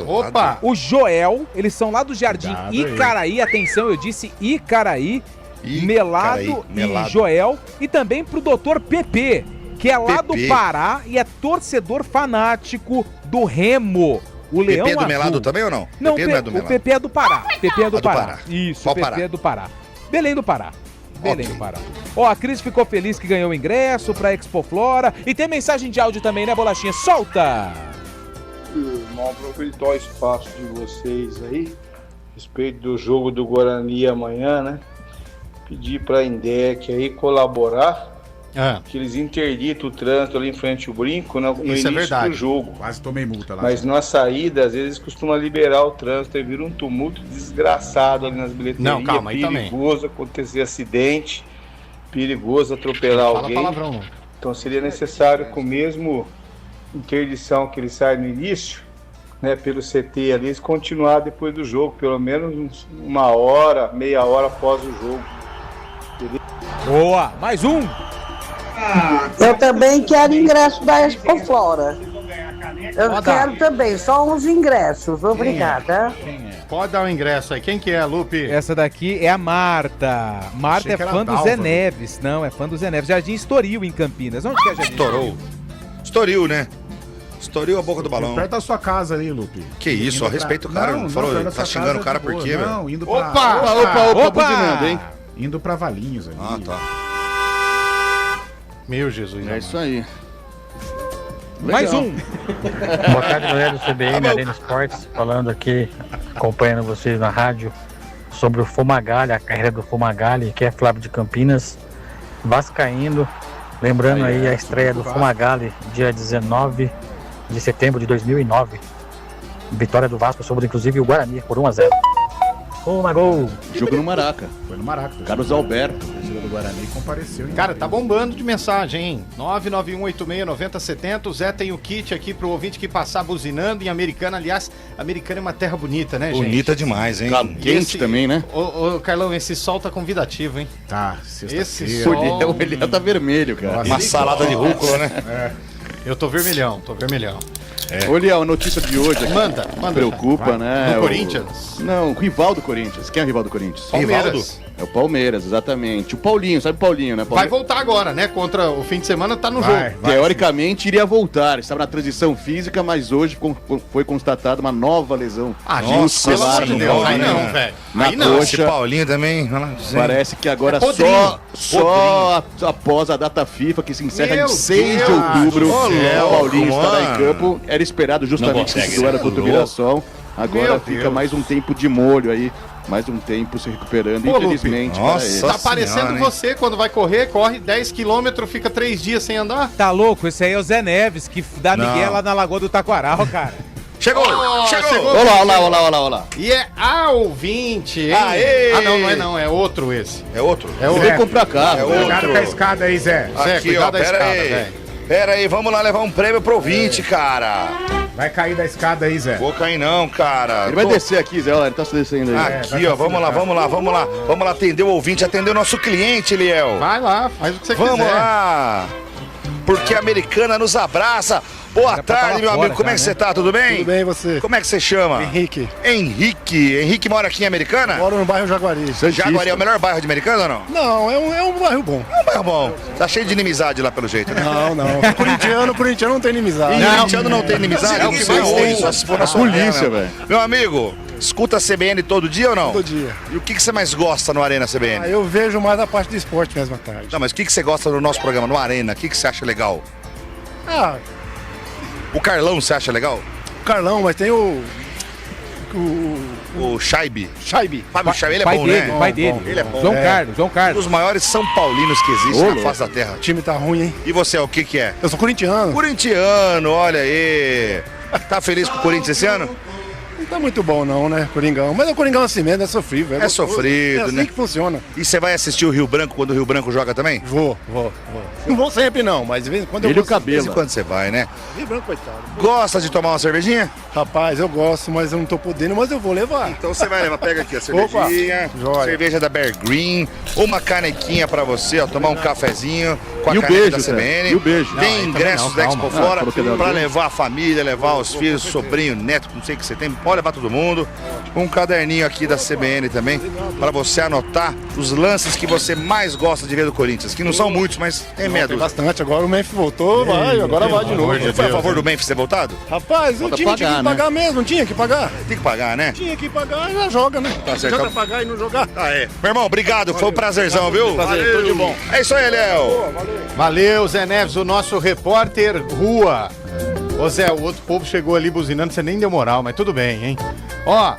Opa! O Joel, eles são lá do Jardim Cuidado Icaraí. Atenção, eu disse Icaraí. Melado e Joel. E também pro Dr. Pepe, que é lá do Pará e é torcedor fanático do Remo. O Leão Pepe é do Azul. Melado também ou não? Não, Pepe não é do o Melado. Pepe é do Pará. Pepe é do Pará. Pará. Isso, Qual o Pepe Pará? é do Pará. Belém do Pará. Belém do Pará. Ó, a Cris ficou feliz que ganhou o ingresso pra Expo Flora. E tem mensagem de áudio também, né, Bolachinha? Solta! Irmão, aproveitar o espaço de vocês aí, a respeito do jogo do Guarani amanhã, né? Pedir pra Indec aí colaborar, que eles interditam o trânsito ali em frente ao Brinco no Isso é início verdade. do jogo. Quase tomei multa lá. Mas na saída, às vezes, costuma liberar o trânsito e vira um tumulto desgraçado ali nas bilheterias. Não, calma, aí também. Perigoso acontecer acidente, perigoso atropelar Fala alguém. palavrão, não. Então seria necessário, com o mesmo interdição que ele sai no início, né, pelo CT ali, eles continuar depois do jogo, pelo menos uma hora, meia hora após o jogo. Beleza? Boa! Mais um! Eu também quero ingresso da Expo Flora. Eu Pode quero dar. também, só uns ingressos. Obrigada. Pode dar o ingresso aí. Quem que é, Lupe? Essa daqui é a Marta. Marta Achei é que era fã do Dalva, Zé Lupe. Neves. Não, é fã do Zé Neves. Jardim Estoril, em Campinas. Onde que é Jardim Estourou. Estouril, né? Estourou a boca do balão. Perto da sua casa ali, Lupe. Que isso, Indo ó, respeita o cara. Não, Falou, perto da tá sua xingando casa o cara é de por boa. quê, velho? Não, indo pra... Opa! buzinando, hein? Indo pra Valinhos ali. Ah, tá. Meu Jesus. É isso aí. Mais um. Boa tarde, galera do CBN, Arena Esportes, falando aqui, acompanhando vocês na rádio, sobre o Fumagalli, a carreira do Fumagalli, que é Flávio de Campinas, vascaíno. Lembrando aí a estreia do Fumagalli, dia 19 de setembro de 2009. Vitória do Vasco sobre, inclusive, o Guarani, por 1-0. Gol! Jogo no Maraca. Foi no Maraca. Carlos Alberto, torcedor do Guarani, compareceu. Cara, tá bombando de mensagem, hein? 991869070. O Zé tem o kit aqui pro ouvinte que passar buzinando em Americana. Aliás, Americana é uma terra bonita, né, gente? Bonita demais, hein? Quente também, né? Ô, Carlão, esse sol tá convidativo, hein? Tá, esse sol... Ele tá vermelho, cara. Uma salada de rúcula, né? É. Eu tô vermelhão. É. Ô, Léo, a notícia de hoje aqui Manda. preocupa, Vai. né? Do Corinthians? Não, o rival do Corinthians. Quem é o rival do Corinthians? Palmeiras. É o Palmeiras, exatamente. O Paulinho, sabe o Paulinho, né? Vai voltar agora, né? Contra o fim de semana, tá no jogo. Teoricamente iria voltar, estava na transição física, mas hoje foi constatada uma nova lesão. Ah, gente, pelo amor de Deus, aí não, velho. Na Aí não. Esse coxa. Paulinho também. Parece que agora É podrinho. só após a data FIFA, que se encerra Meu em 6 de Deus. outubro, Ô, o Paulinho louco, estará mano. em campo. Era esperado justamente que isso era contra o Mirassol. Agora Meu fica Deus. mais um tempo de molho aí, mais um tempo se recuperando, Pô, infelizmente. Lupe. para ele. Nossa Tá parecendo Senhora, hein? você quando vai correr, corre 10 km, fica 3 dias sem andar. Tá louco? Esse aí é o Zé Neves, que dá Não. migué lá na Lagoa do Taquaral, cara. Chegou! Chegou! Olha lá. E é a ouvinte, hein? Aê! Ah, não, é outro esse. É outro? É Eu outro. vou comprar carro. É velho. Cuidado com a escada aí, Zé. Zé, Aqui, cuidado ó, da pera escada, aí. velho. Pera aí, vamos lá levar um prêmio pro ouvinte, cara. Vai cair da escada aí, Zé. Vou cair não, cara. Ele vai descer aqui, Zé, olha, ele tá se descendo aí. Aqui, ó, vamos lá. Vamos lá atender o ouvinte, atender o nosso cliente, Liel. Vai lá, faz o que você Vamos quiser. lá. Porque a Americana nos abraça. Boa tarde, meu amigo. Como é que você tá? Tudo bem? Tudo bem, e você? Como é que você chama? Henrique. Henrique mora aqui em Americana? Moro no bairro Jaguari. Jaguari é o melhor bairro de Americana ou não? Não, é um bairro bom. É um bairro bom. Tá cheio de inimizade lá pelo jeito, né? Não. Corintiano não tem inimizade. Corintiano não tem inimizade? É o que mais tem, só se for na sua Polícia, terra, velho. Meu amigo, escuta a CBN todo dia ou não? Todo dia. E o que você mais gosta no Arena CBN? Eu vejo mais a parte do esporte mesmo à tarde. Não, mas o que você gosta do nosso programa, no Arena? O que você acha legal? Ah, O Carlão, você acha legal? o Carlão, mas tem o O Scheibe. Scheibe. Fábio Scheibe, ele é pai bom, dele, né? pai dele. Ele é bom. João É. Carlos. Um dos maiores São Paulinos que existem na face da terra. O time tá ruim, hein? E você, o que é? Eu sou corintiano. Corintiano, olha aí. Tá feliz com o Corinthians esse ano? Não tá muito bom não, né, Coringão. Mas o Coringão assim mesmo, é sofrível. É sofrido, é assim, né? que funciona. E você vai assistir o Rio Branco quando o Rio Branco joga também? Vou. Não vou sempre não, mas de vez em quando eu Ele vou. o cabelo. De vez em quando você vai, né? Rio Branco, coitado. Gosta de tomar uma cervejinha? Rapaz, eu gosto, mas eu não tô podendo, mas eu vou levar. Então você vai levar, pega aqui a cervejinha, cerveja da Bear Green, uma canequinha pra você, ó, tomar um cafezinho com a caneca da CBN. E o beijo. Tem ingressos da Expo Fora pra levar levar a família, levar os filhos, sobrinho, neto, não sei o que você tem, pode levar todo mundo. Um caderninho aqui da CBN também, pra você anotar os lances que você mais gosta de ver do Corinthians, que não são muitos, mas tem meia Tem dúzia. bastante, agora o Memphis voltou, agora vai de novo. Você foi a favor do Memphis ter voltado? Rapaz, o time tinha que pagar mesmo, não tinha que pagar? Tem que pagar, né? Tinha que pagar e já joga, né? Tá certo. Joga pagar e não jogar. Ah, é. Meu irmão, obrigado, foi um prazerzão, viu? Prazer, tudo de bom. É isso aí, Léo. Valeu, Zé Neves, o nosso repórter rua. Ô Zé, o outro povo chegou ali buzinando, você nem deu moral, mas tudo bem, hein? Ó,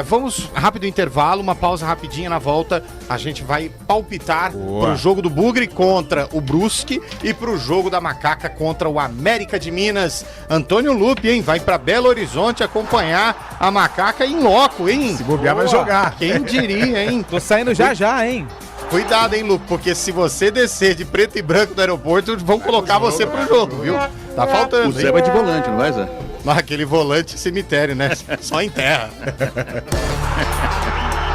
vamos rápido intervalo, uma pausa rapidinha na volta. A gente vai palpitar pro jogo do Bugre contra o Brusque e pro jogo da Macaca contra o América de Minas. Antônio Lupe, hein? Vai pra Belo Horizonte acompanhar a Macaca em loco, hein? Se bobear, vai jogar. Quem diria, hein? Tô saindo já, hein? Cuidado, hein, Lupe, porque se você descer de preto e branco do aeroporto, vão colocar você pro jogo, viu? Tá faltando. O Zé vai de volante, não vai, Zé? Aquele volante cemitério, né? Só em terra.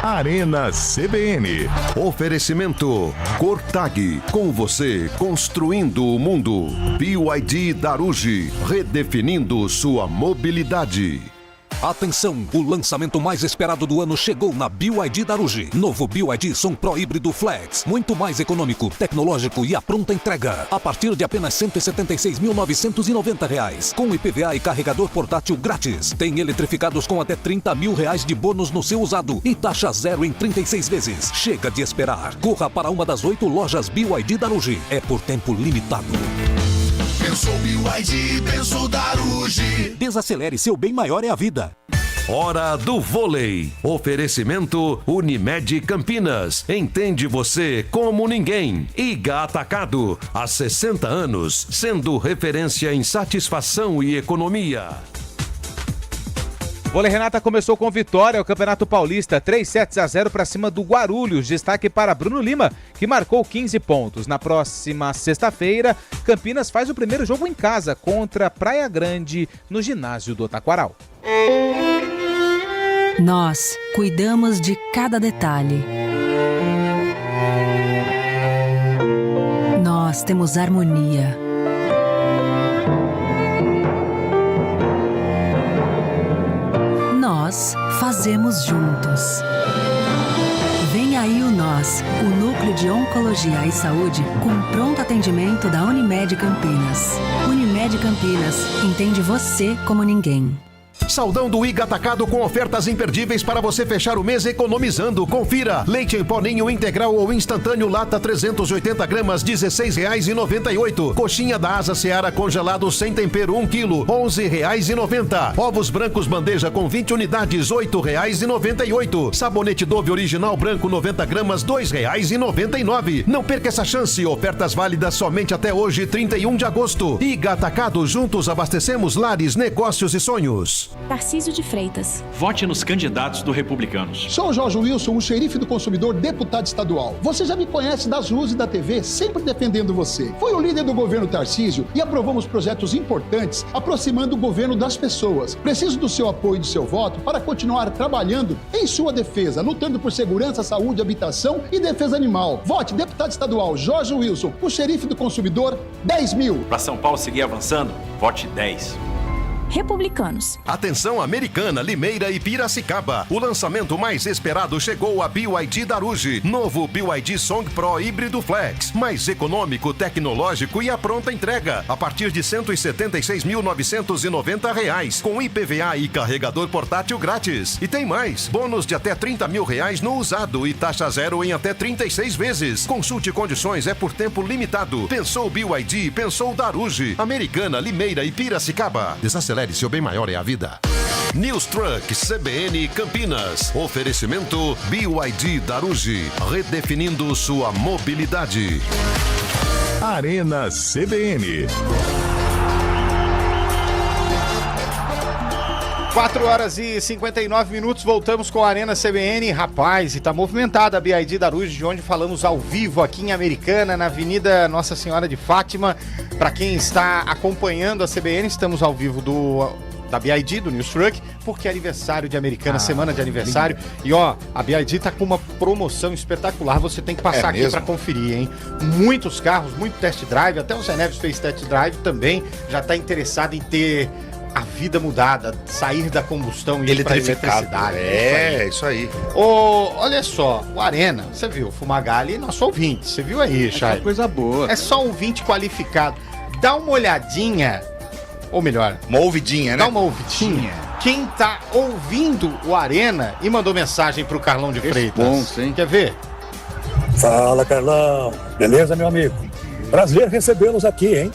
Arena CBN. Oferecimento Cortag, com você construindo o mundo. BYD Darugi, redefinindo sua mobilidade. Atenção, o lançamento mais esperado do ano chegou na BYD Darugi. Novo BYD Som Pro Híbrido Flex. Muito mais econômico, tecnológico e a pronta entrega. A partir de apenas R$ 176.990. Com IPVA e carregador portátil grátis. Tem eletrificados com até R$ 30 mil de bônus no seu usado. E taxa zero em 36 vezes. Chega de esperar. Corra para uma das 8 lojas BYD Darugi. É por tempo limitado. Pensou BYD, pensou Darugi. Desacelere, seu bem maior é a vida. Hora do vôlei. Oferecimento Unimed Campinas. Entende você como ninguém. Iga Atacado. Há 60 anos, sendo referência em satisfação e economia. Vôlei Renata começou com vitória, o Campeonato Paulista, 3-0 para cima do Guarulhos. Destaque para Bruno Lima, que marcou 15 pontos. Na próxima sexta-feira, Campinas faz o primeiro jogo em casa contra Praia Grande, no ginásio do Taquaral. Nós cuidamos de cada detalhe. Nós temos harmonia. Nós fazemos juntos. Vem aí o Nós, o Núcleo de Oncologia e Saúde com pronto atendimento da Unimed Campinas. Unimed Campinas, entende você como ninguém. Saudão do Iga Atacado com ofertas imperdíveis para você fechar o mês economizando. Confira. Leite em pó ninho integral ou instantâneo lata 380 gramas, R$ 16,98. Coxinha da Asa Seara congelado sem tempero 1 kg, R$ 11,90. Ovos brancos bandeja com 20 unidades, R$ 8,98. Sabonete Dove original branco 90 gramas, R$ 2,99. Não perca essa chance. Ofertas válidas somente até hoje, 31 de agosto. Iga Atacado, juntos abastecemos lares, negócios e sonhos. Tarcísio de Freitas. Vote nos candidatos do Republicanos. Sou Jorge Wilson, o xerife do consumidor, deputado estadual. Você já me conhece das ruas e da TV, sempre defendendo você. Fui o líder do governo Tarcísio e aprovamos projetos importantes, aproximando o governo das pessoas. Preciso do seu apoio e do seu voto para continuar trabalhando em sua defesa, lutando por segurança, saúde, habitação e defesa animal. Vote deputado estadual Jorge Wilson, o xerife do consumidor, 10 mil. Para São Paulo seguir avançando, vote 10. Republicanos. Atenção Americana, Limeira e Piracicaba. O lançamento mais esperado chegou a BYD Darugi. Novo BYD Song Pro Híbrido Flex. Mais econômico, tecnológico e a pronta entrega. A partir de R$ 176.990. Com IPVA e carregador portátil grátis. E tem mais. Bônus de até R$ 30 mil no usado e taxa zero em até 36 vezes. Consulte condições, é por tempo limitado. Pensou BYD, pensou Darugi. Americana, Limeira e Piracicaba. Desacelere, seu bem maior é a vida. News Truck CBN Campinas. Oferecimento BYD Darugi. Redefinindo sua mobilidade. Arena CBN. 4 horas e 59 minutos, voltamos com a Arena CBN. Rapaz, e tá movimentada a BID da Luz, de onde falamos ao vivo aqui em Americana, na Avenida Nossa Senhora de Fátima. Para quem está acompanhando a CBN, estamos ao vivo da BID, do News Truck, porque é aniversário de Americana, semana de aniversário. Lindo. E ó, a BID tá com uma promoção espetacular, você tem que passar aqui para conferir, hein? Muitos carros, muito test drive, até o Zé Neves fez test drive também, já tá interessado em ter a vida mudada, sair da combustão e ir pra eletricidade. Isso aí. Olha só, o Arena, você viu, o Fumagalli, nosso ouvinte, você viu aí, Chay? É coisa boa. É só ouvinte qualificado. Dá uma olhadinha, ou melhor, uma ouvidinha, né? Dá uma ouvidinha. Quem tá ouvindo o Arena e mandou mensagem pro Carlão de Freitas. Responsa, hein? Quer ver? Fala, Carlão. Beleza, meu amigo? Prazer recebê-los aqui, hein?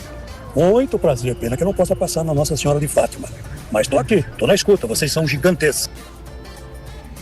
Muito prazer, pena que eu não possa passar na Nossa Senhora de Fátima. Mas tô aqui, tô na escuta, vocês são gigantescos.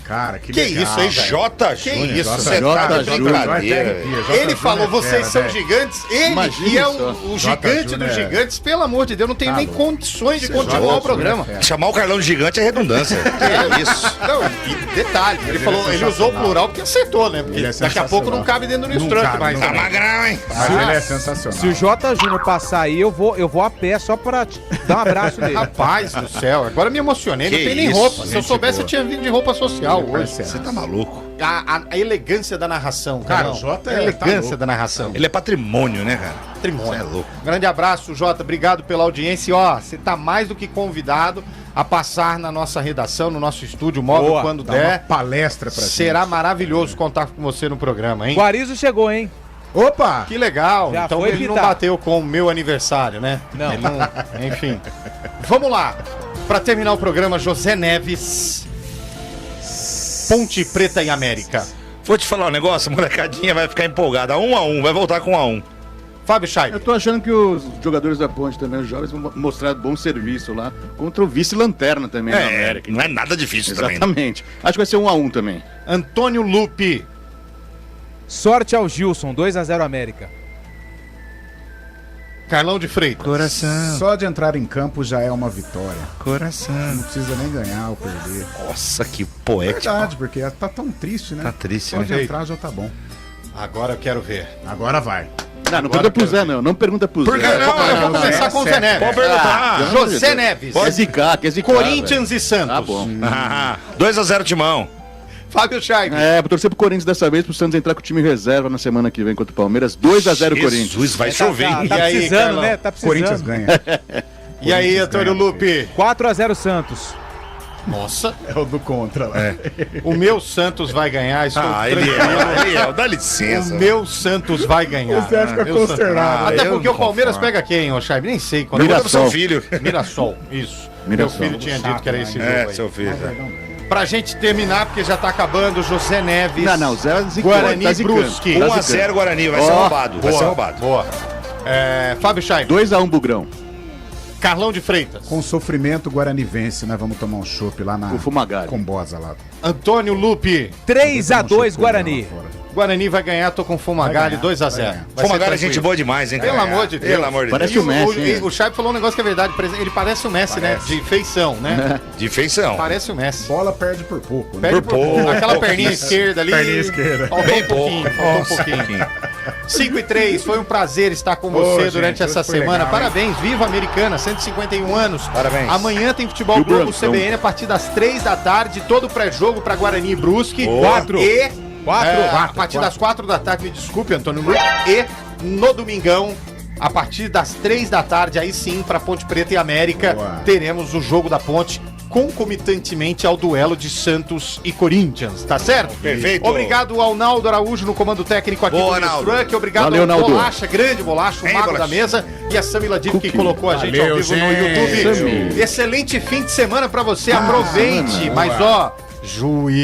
Cara, que legal. Isso, hein, J. Que Júnior, isso, você tá de brincadeira. Ele falou, vocês são gigantes. Ele, Imagina que é só. o gigante dos gigantes, pelo amor de Deus, não tenho nem condições de continuar o programa. Chamar o Carlão de gigante é redundância. Que é isso? Não, e detalhe, ele usou o plural porque acertou, né? Porque daqui a pouco não cabe dentro do News Truck mais. Tá magrão, hein? Mas ele é sensacional. Se o J. Júnior passar aí, eu vou a pé só pra dar um abraço nele. Rapaz do céu, agora me emocionei, não tem nem roupa. Se eu soubesse, eu tinha vindo de roupa social hoje. Você tá maluco? A elegância da narração, Cara, o Jota a elegância da narração. Ele é patrimônio, né, cara? Patrimônio. Você é louco. Grande abraço, Jota. Obrigado pela audiência. E ó, você tá mais do que convidado a passar na nossa redação, no nosso estúdio móvel, quando der. Uma palestra pra Será gente. maravilhoso contar com você no programa, hein? Guarizo chegou, hein? Opa! Que legal. Já então foi ele não pitar. bateu com o meu aniversário, né? Não. Ele não. Enfim. Vamos lá. Pra terminar o programa, José Neves. Ponte Preta e América. Vou te falar um negócio, a molecadinha vai ficar empolgada. 1-1, vai voltar com 1-1. Fábio Chay. Eu tô achando que os jogadores da Ponte também, os jovens, vão mostrar bom serviço lá contra o vice-lanterna também da América. Não é nada difícil também. Exatamente. Acho que vai ser 1-1 também. Antônio Lupe. Sorte ao Gilson, 2-0 América. Carlão de Freitas. Coração. Só de entrar em campo já é uma vitória. Coração. Não precisa nem ganhar ou perder. Nossa, que poético. Verdade, porque tá tão triste, né? Tá triste, Só né? de entrar já tá bom. Agora eu quero ver. Agora vai. Não pergunta pro Zé, não. Não pergunta pro Zé. Por que não? Eu vou começar com o Zé Neves. Pode perguntar. José Neves. Quer zicar, Corinthians e Santos. Tá bom. 2-0 Timão. Fábio Chay. Vou torcer pro Corinthians dessa vez, pro Santos entrar com o time reserva na semana que vem contra o Palmeiras. 2-0 Corinthians. Jesus, vai chover, hein? Tá E aí, precisando, Carlão? né? Tá precisando. Corinthians ganha. E aí, Antônio Lupe? 4-0 Santos. Nossa. É o do contra lá. O meu Santos vai ganhar. Estou tranquilo. Dá licença. O meu Santos vai ganhar. Você fica Meu consternado. Até eu porque não o Palmeiras conformo. pega quem, ô Chay? Nem sei. Quando Pergunta pro seu filho. Mirassol, isso. Mirassol. Meu filho tinha dito que era esse jogo aí. Seu filho. Pra gente terminar, porque já tá acabando, José Neves. Não, Zé Guarani tá zicando. Brusque. 1-0 Guarani, vai ser roubado. Vai ser roubado. Boa. Fábio Chay. 2-1 Bugrão. Carlão de Freitas. Com sofrimento guaranivense, nós vamos tomar um chopp lá na O Fumagalli. Combosa lá. Antônio Lupe. 3-2 Guarani. Guarani vai ganhar, tô com Fumagalli, 2-0. Fumagalli é gente boa demais, hein, cara? Pelo amor de Deus. Pelo amor de Deus. Parece o Messi. O Chay falou um negócio que é verdade. Ele parece o Messi, né? De feição, né? De feição. Parece o Messi. Bola perde por pouco. Né? Perde por pouco. Aquela perninha esquerda ali. Perninha esquerda. Faltou Bem um pouquinho. Faltou um pouquinho. 5 e 3, foi um prazer estar com você durante gente, essa hoje foi semana. legal, Parabéns, viva a Americana, 151 anos. Parabéns. Amanhã tem Futebol E o Globo Brancão. CBN a partir das 3 da tarde, todo o pré-jogo para Guarani e Brusque. 4. E 4. a partir das 4 da tarde, me desculpe, Antônio Luiz. E no domingão, a partir das 3 da tarde, aí sim, para Ponte Preta e América, Boa. teremos o jogo da Ponte concomitantemente ao duelo de Santos e Corinthians, tá certo? Perfeito. Obrigado ao Naldo Araújo no comando técnico aqui Boa, do News Naldo. Truck. Obrigado Valeu, ao Naldo. Bolacha, grande Bolacha, o Hein, mago Bolacha? da mesa, e a Samila Dip que colocou a gente Valeu, ao vivo no gente. YouTube. Excelente fim de semana pra você, aproveite, mas ó, juiz.